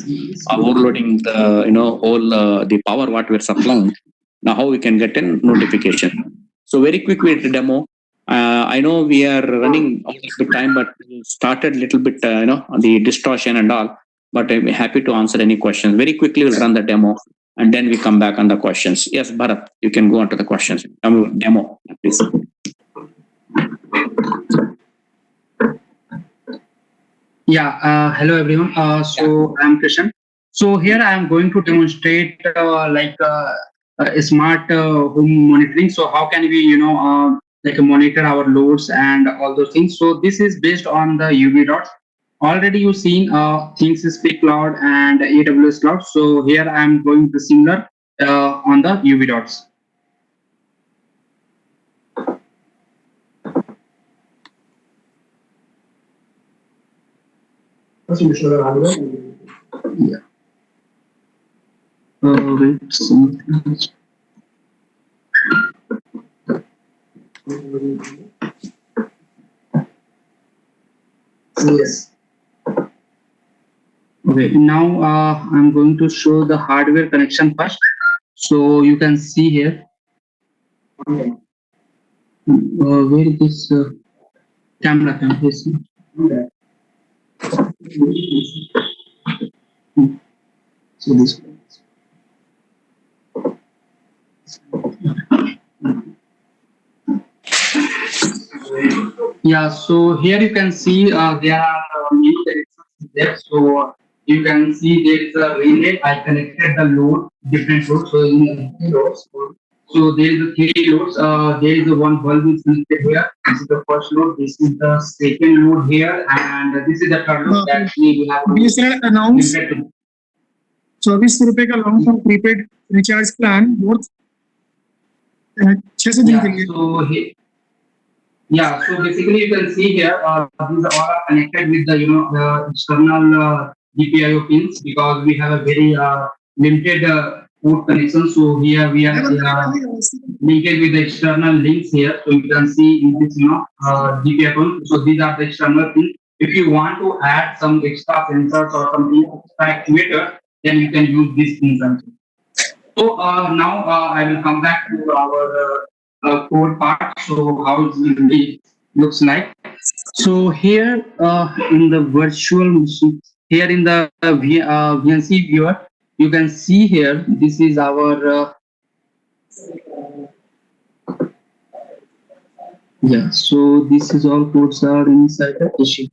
overloading the whole the power what we're supplying. Now how we can get a notification. So very quick with the demo. I know we are running out of time, but we started a little bit on the distortion and all, but I'm happy to answer any questions. Very quickly we'll run the demo and then we come back on the questions. Yes, Bharat, you can go on to the questions. Demo, please. Yeah, hello everyone. So I'm Krishan. So here I am going to demonstrate a smart home monitoring. So how can we, monitor our loads and all those things. So this is based on the UV dots. Already you've seen Things Speak Cloud and AWS Cloud. So here I am going to similar on the UV dots. Yeah. Wait, something. Yes. Okay, now I'm going to show the hardware connection first. So you can see here. Where is this camera? Is So this. Yeah, so here you can see there are many connections there. So you can see there is a relay. I connected the load, different loads. So in three loads. So there is a three loads. There is a one bulb is connected here. This is the first load. This is the second load here, and this is the third load that we have. BSNL announced 24 रुपए का long term prepaid recharge plan board 6 से दिन के लिए. So basically you can see here these all are connected with the external GPIO pins because we have a very limited port connection. So here we are linked with the external links here. So you can see in this GPIO pin. So these are the external pins. If you want to add some extra sensors or something extra actuator, then you can use these pins also. So now I will come back to our code part. So how it really looks like. So here in the virtual machine, here in the VNC viewer, you can see here this is our So this is all codes are inside the issue.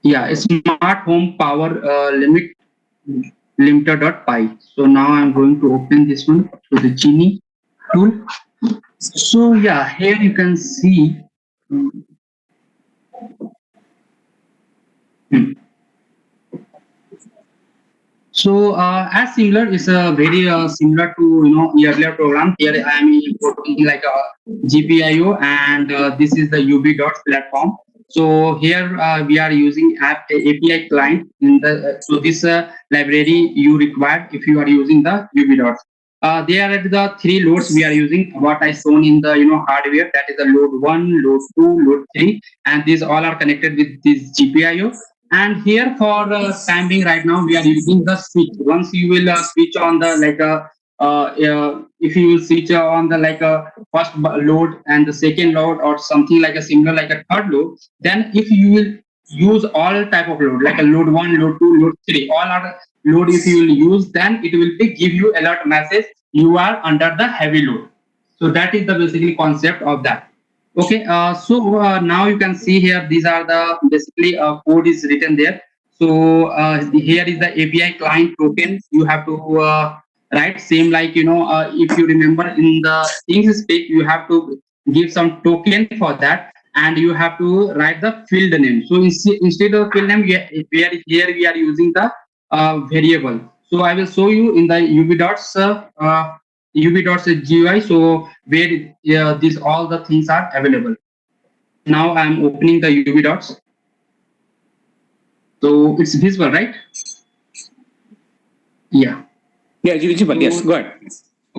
Yeah, smart home power limiter.py. So now I'm going to open this one to the Genie tool. So yeah, here you can see. So as similar is very similar to earlier program. Here I am importing like a GPIO, and this is the UV dots platform. So here we are using API client in the so this library you require if you are using the UV dots. They are at the three loads we are using. What I shown in the hardware, that is the load 1, load 2, load 3, and these all are connected with this GPIO. And here for time being right now we are using the switch. Once you will switch on the if you will switch on the first load and the second load or something like a similar like a third load, then if you will use all type of load like a load 1, load 2, load 3, all are load if you will use, then it will be give you alert message you are under the heavy load. So that is the basically concept of that. Okay, so now you can see here these are the basically code is written there. So here is the API client token. You have to write same like if you remember in the ThinkSpeak you have to give some token for that, and you have to write the field name. So instead of field name, here we are using the variable. So I will show you in the UV dots. UV dots GUI, so where these all the things are available. Now I am opening the UV dots. So it's visible, right? Yeah. Yeah, visible. Yes, go ahead.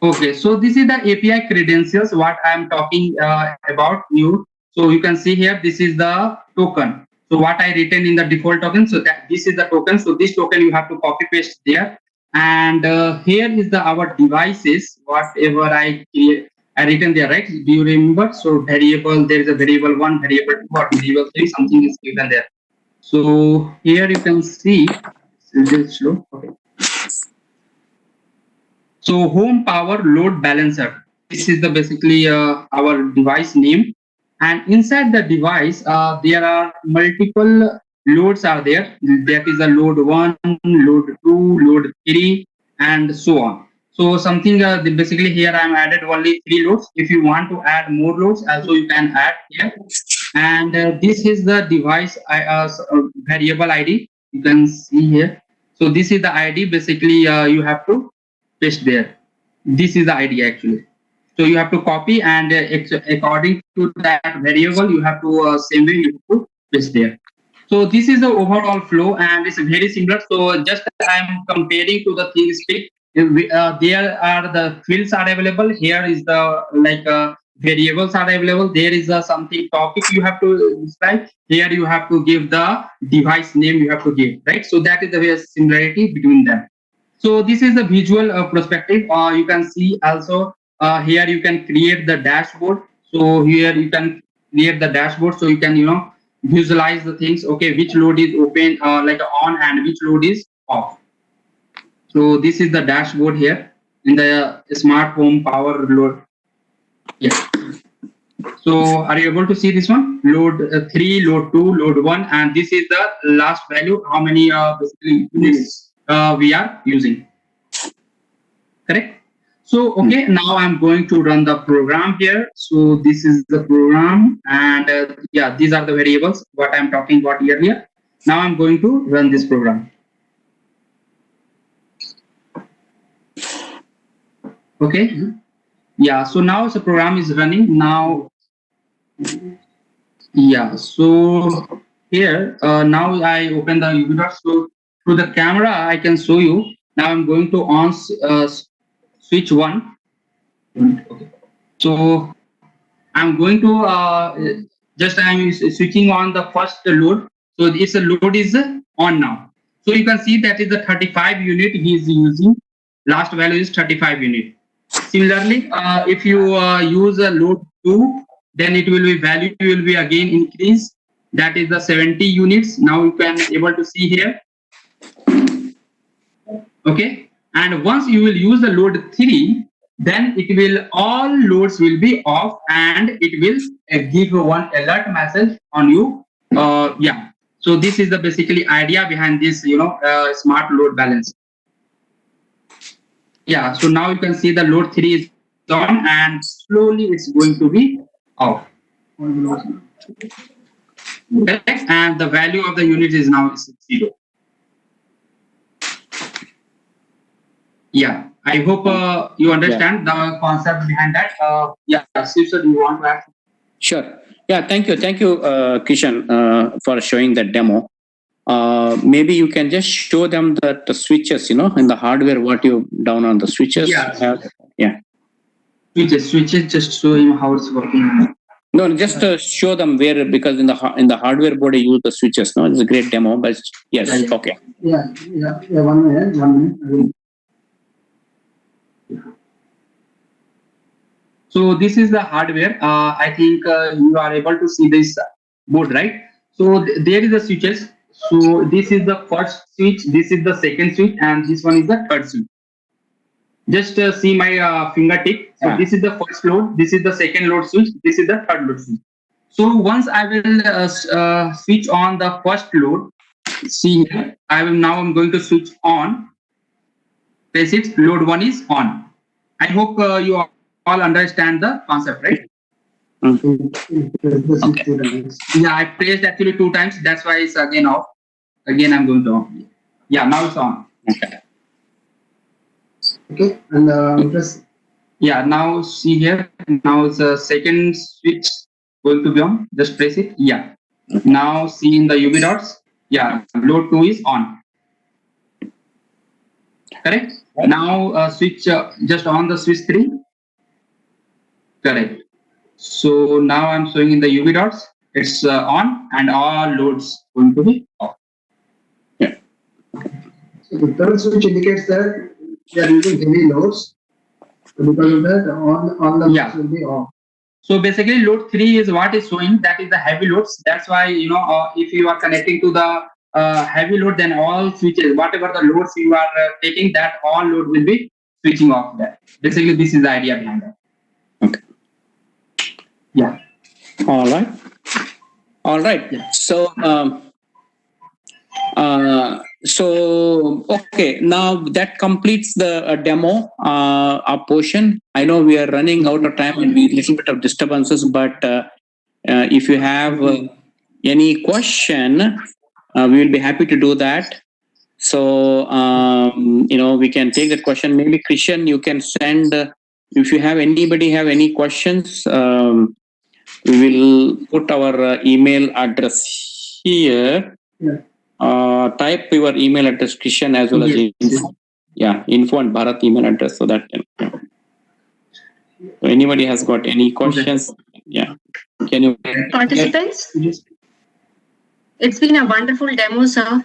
Okay, so this is the API credentials. What I am talking about you. So you can see here, this is the token. So what I written in the default token. So that this is the token. So this token you have to copy paste there. And here is the our devices, whatever I written there, right? Do you remember? So variable, there is a variable 1, variable 2, or variable 3, something is given there. So here you can see, is it slow? Okay. So home power load balancer. This is the basically our device name, And inside the device, there are multiple loads are there. That is a load 1, load 2, load 3, and so on. So something basically here I am added only 3 loads. If you want to add more loads, also you can add here. And this is the device variable ID. You can see here. So this is the ID. Basically, you have to paste there. This is the ID actually. So you have to copy, and according to that variable, you have to same way you have to paste there. So this is the overall flow, and it's very similar. So just I'm comparing to the ThingSpeak. There are the fields are available. Here is the variables are available. There is something topic you have to describe. Here you have to give the device name you have to give, right? So that is the similarity between them. So this is the visual perspective. You can see also here you can create the dashboard. So here you can create the dashboard, so you can visualize the things. Okay, which load is open on and which load is off. So this is the dashboard here in the smart home power load. Yeah. So are you able to see this one? Load 3, load 2, load 1, and this is the last value. How many basically units we are using? Correct. So okay, now I'm going to run the program here. So this is the program, and yeah, these are the variables what I'm talking about earlier. Now I'm going to run this program. Okay. Yeah. So now the program is running now. Yeah. So here now I open the UV. So through the camera I can show you. Now I'm going to on switch 1. Okay. So I'm going to I'm switching on the first load. So this load is on now. So you can see that is the 35 unit he is using. Last value is 35 unit. Similarly, if you use a load 2, then it will be value will be again increased. That is the 70 units. Now you can able to see here. Okay. And once you will use the load 3, then it will all loads will be off, and it will give one alert message on you. Yeah. So this is the basically idea behind this smart load balance. Yeah. So now you can see the load 3 is on, and slowly it's going to be off. Correct. And the value of the unit is now 0. Yeah, I hope you understand the concept behind that. Yeah, Steve, sir, do you want to add? Sure. Yeah, thank you, Kishan, for showing that demo. Maybe you can just show them the switches, in the hardware, what you down on the switches. Yeah. Yeah. Switches, just show him how it's working. No, just show them where, because in the hardware board you use the switches. No, it's a great demo, but yes, Yeah. okay. Yeah, 1 minute. I will. So this is the hardware. I think you are able to see this board, right? So there is the switches. So this is the first switch, this is the second switch, and this one is the third switch. Just see my finger tick. So this is the first load, this is the second load switch, this is the third load switch. So once I will switch on the first load, see here, I'm going to switch on. Press it, load 1 is on. I hope you all understand the concept, right? Okay. Yeah, I pressed actually 2 times. That's why it's again off. Again, I'm going to on. Yeah, now it's on. Okay. Okay, and press. Yeah, now see here. Now it's a second switch going to be on. Just press it. Yeah. Now see in the UV dots. Yeah, load 2 is on. Correct. Now switch just on the switch 3. Correct. So now I'm showing in the UV dots. It's on, and all loads going to be off. Yeah. So the third switch indicates that we are using heavy loads. So because of that, all the Yeah. loads will be off. So basically, load 3 is what is showing. That is the heavy loads. That's why if you are connecting to the heavy load, then all switches, whatever the loads you are taking, that all load will be switching off. That basically this is the idea behind that. Okay. Yeah. All right. All right. So, okay. Now that completes the demo portion. I know we are running out of time and we little bit of disturbances, but if you have any question, we will be happy to do that. So, we can take that question. Maybe Christian, you can send, if you have anybody have any questions, we will put our email address here. Type your email address, Christian, as well as info. Yeah, info and Bharat email address, so that so anybody has got any questions? Yeah. Can you? Participants, it's been a wonderful demo, sir.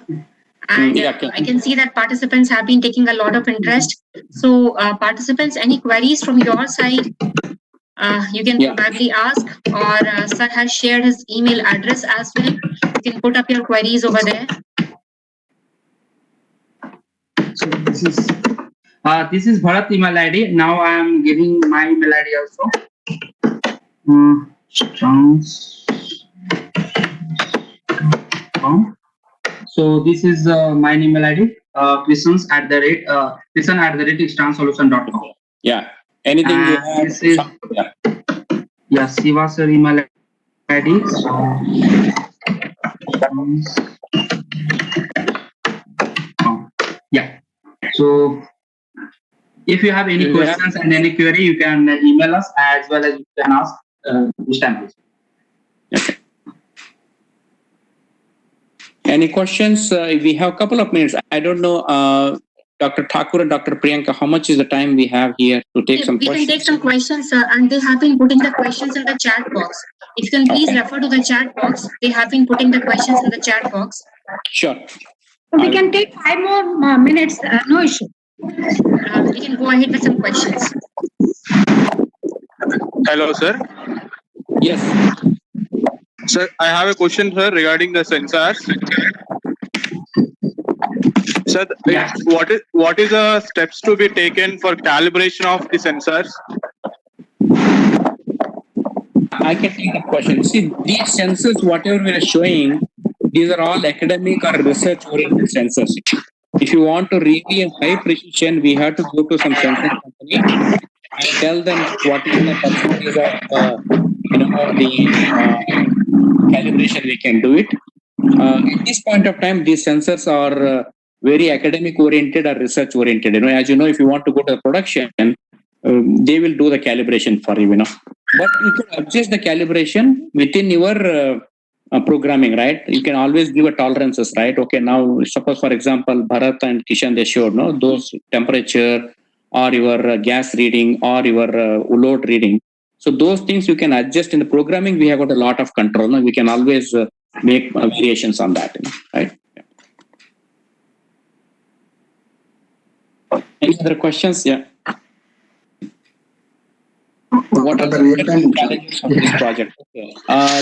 And Yeah, okay. I can see that participants have been taking a lot of interest. So, participants, any queries from your side? You can probably ask, or sir has shared his email address as well. You can put up your queries over there. So this is This is Bharat email ID. Now I am giving my email ID also. So this is my email ID. Christian@stransolution.com. Yeah. Anything you have? This is Siva sir email ID. So if you have any questions and any query, you can email us as well as you can ask this time. Okay. Any questions? We have a couple of minutes. I don't know, Dr. Thakur and Dr. Priyanka, how much is the time we have here to take some questions? We can take some questions, sir, and they have been putting the questions in the chat box. If you can please refer to the chat box, they have been putting the questions in the chat box. Sure. We can take 5 more minutes, no issue. We can go ahead with some questions. Hello, sir. Yes. Sir, I have a question, sir, regarding the sensors. Sir, what is the steps to be taken for calibration of the sensors? I can take the question. See, these sensors, whatever we are showing, these are all academic or research-oriented sensors. If you want to really a high precision, we have to go to some sensor company and tell them what is the percentage of the calibration we can do it. At this point of time, these sensors are very academic oriented or research oriented. As you know, if you want to go to the production, they will do the calibration for you. But you can adjust the calibration within your programming, right? You can always give a tolerances, right? Okay, now suppose for example, Bharat and Kishan, they showed those temperature or your gas reading or your load reading. So those things you can adjust in the programming. We have got a lot of control. We can always make variations on that, right? Yeah. Any other questions? Yeah. What are the real-time challenges of this project? Okay.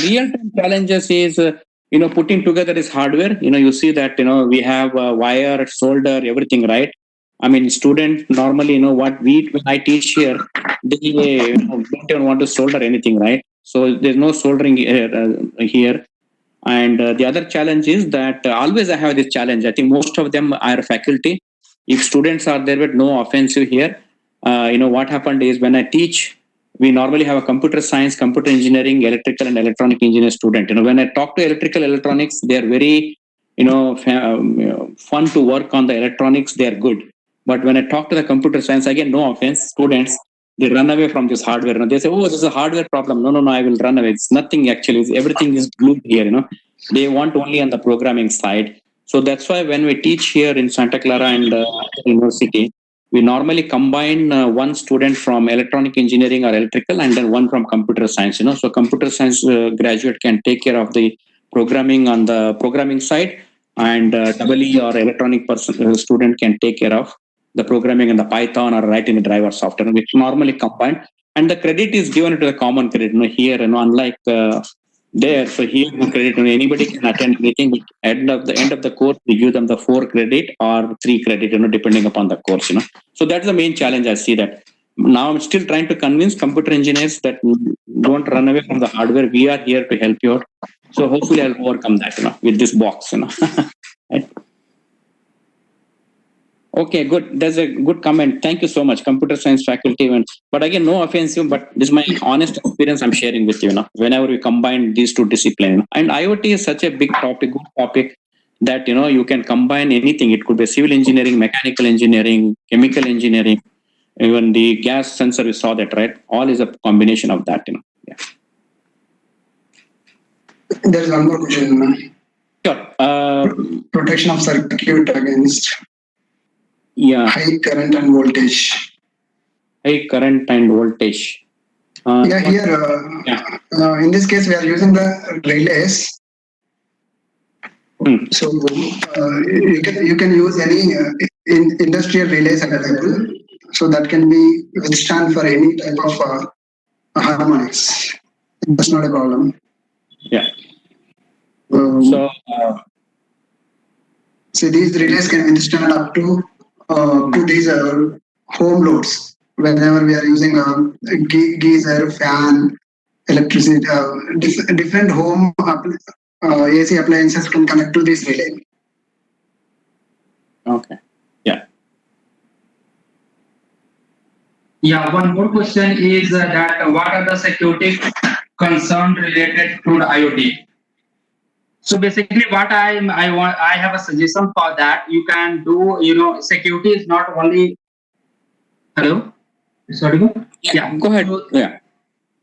Real-time challenges is, putting together this hardware. You see that, we have wire, solder, everything, right? I mean, student normally, when I teach here, they don't even want to solder anything, right? So there's no soldering here. And the other challenge is that always I have this challenge. I think most of them are faculty. If students are there with no offensive here, what happened is when I teach, we normally have a computer science, computer engineering, electrical and electronic engineer student. When I talk to electrical electronics, they're very, fun to work on the electronics. They're good. But when I talk to the computer science, again, no offense, students, they run away from this hardware. They say, oh, this is a hardware problem. No, I will run away. It's nothing actually. Everything is glued here, They want only on the programming side. So that's why when we teach here in Santa Clara and university, we normally combine one student from electronic engineering or electrical and then one from computer science, So computer science graduate can take care of the programming on the programming side, and EE or electronic student can take care of the programming in the Python or writing the driver software, which normally combined. And the credit is given to the common credit, here, unlike there. So here the credit, anybody can attend anything. At the end of the course, we give them the 4 credit or 3 credit, depending upon the course, So that's the main challenge I see that. Now I'm still trying to convince computer engineers that don't run away from the hardware. We are here to help you out. So hopefully I'll overcome that, with this box, Right? Okay, good. That's a good comment. Thank you so much, computer science faculty. But again, no offensive, but this is my honest experience I'm sharing with you. Whenever we combine these two disciplines, and IoT is such a big topic, good topic, that you can combine anything. It could be civil engineering, mechanical engineering, chemical engineering, even the gas sensor. We saw that, right? All is a combination of that. Yeah. There's one more question. Sure. Protection of circuit against high current and voltage. High current and voltage. In this case, we are using the relays. So you can use any industrial relays available. So that can be withstand for any type of harmonics. That's not a problem. Yeah. So these relays can withstand up to these home loads. Whenever we are using a geyser, fan, electricity, different home AC appliances can connect to this relay. Okay. Yeah. Yeah, one more question is that what are the security concerns related to the IoT? So basically, what I have a suggestion for that. You can do, security is not only. Hello, sorry. Yeah, go ahead.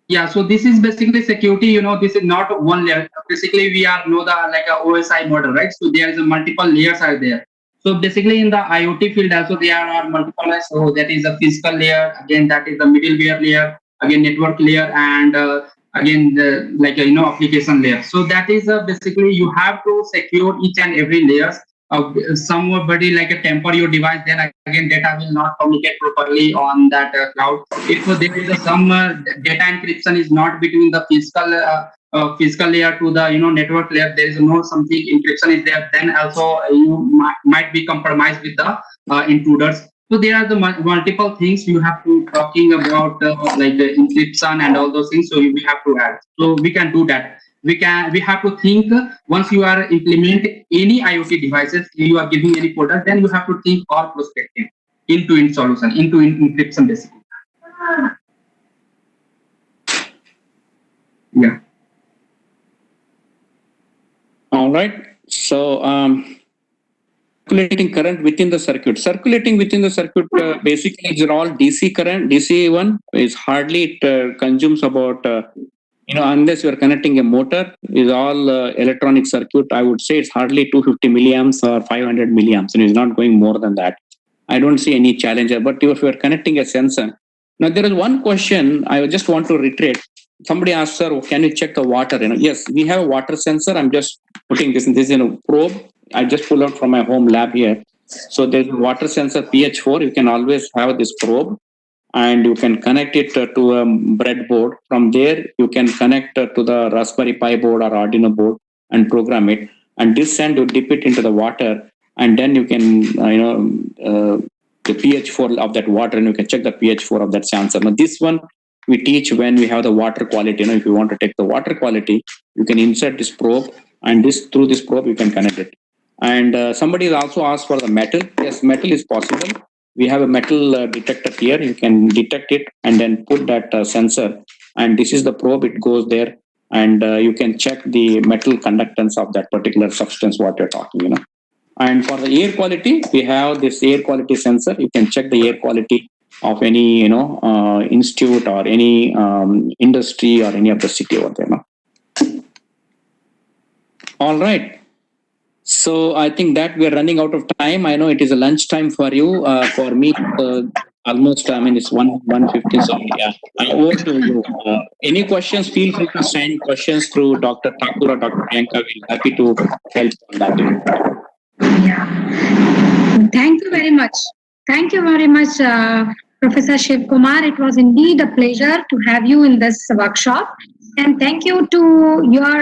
Yeah, so this is basically security. This is not one layer. Basically, we know the like a OSI model, right? So there is multiple layers are there. So basically, in the IoT field also there are multiple layers. So that is the physical layer. Again, that is the middleware layer. Again, network layer, and again the application layer. So that is basically you have to secure each and every layers. Somebody like a temper your device, then again data will not communicate properly on that cloud. If there is some data encryption is not between the physical layer to the network layer, there is no something encryption is there, then also you might be compromised with the intruders. So there are the multiple things you have to talking about like the encryption and all those things. So we have to add. So we can do that. We have to think once you are implement any IoT devices, you are giving any product, then you have to think all perspective end-to-end solution, end-to-end encryption basically. Yeah. All right. So circulating current within the circuit. Circulating within the circuit basically is all DC current. DC one is hardly it consumes about. Unless you are connecting a motor, is all electronic circuit. I would say it's hardly 250 milliamps or 500 milliamps, and it's not going more than that. I don't see any challenge. But if you are connecting a sensor, now there is one question I just want to reiterate. Somebody asked, sir, can you check the water? Yes, we have a water sensor. I'm just putting this in a probe. I just pull out from my home lab here. So there's a water sensor pH4. You can always have this probe, and you can connect it to a breadboard. From there, you can connect to the Raspberry Pi board or Arduino board and program it. And this end, you dip it into the water, and then you can, the pH4 of that water, and you can check the pH4 of that sensor. Now, this one we teach when we have the water quality. If you want to take the water quality, you can insert this probe, and through this probe, you can connect it. And somebody has also asked for the metal. Yes, metal is possible. We have a metal detector here. You can detect it and then put that sensor. And this is the probe. It goes there, and you can check the metal conductance of that particular substance what you're talking. And for the air quality, we have this air quality sensor. You can check the air quality of any institute or any industry or any of the city over there. All right. So I think that we are running out of time. I know it is a lunch time for you. For me, almost. It's 1:50. So yeah, over to you. Any questions? Feel free to send questions through Dr. Thakur or Dr. Priyanka. We're happy to help on that. Yeah. Thank you very much. Thank you very much, Professor Shiv Kumar. It was indeed a pleasure to have you in this workshop. And thank you to your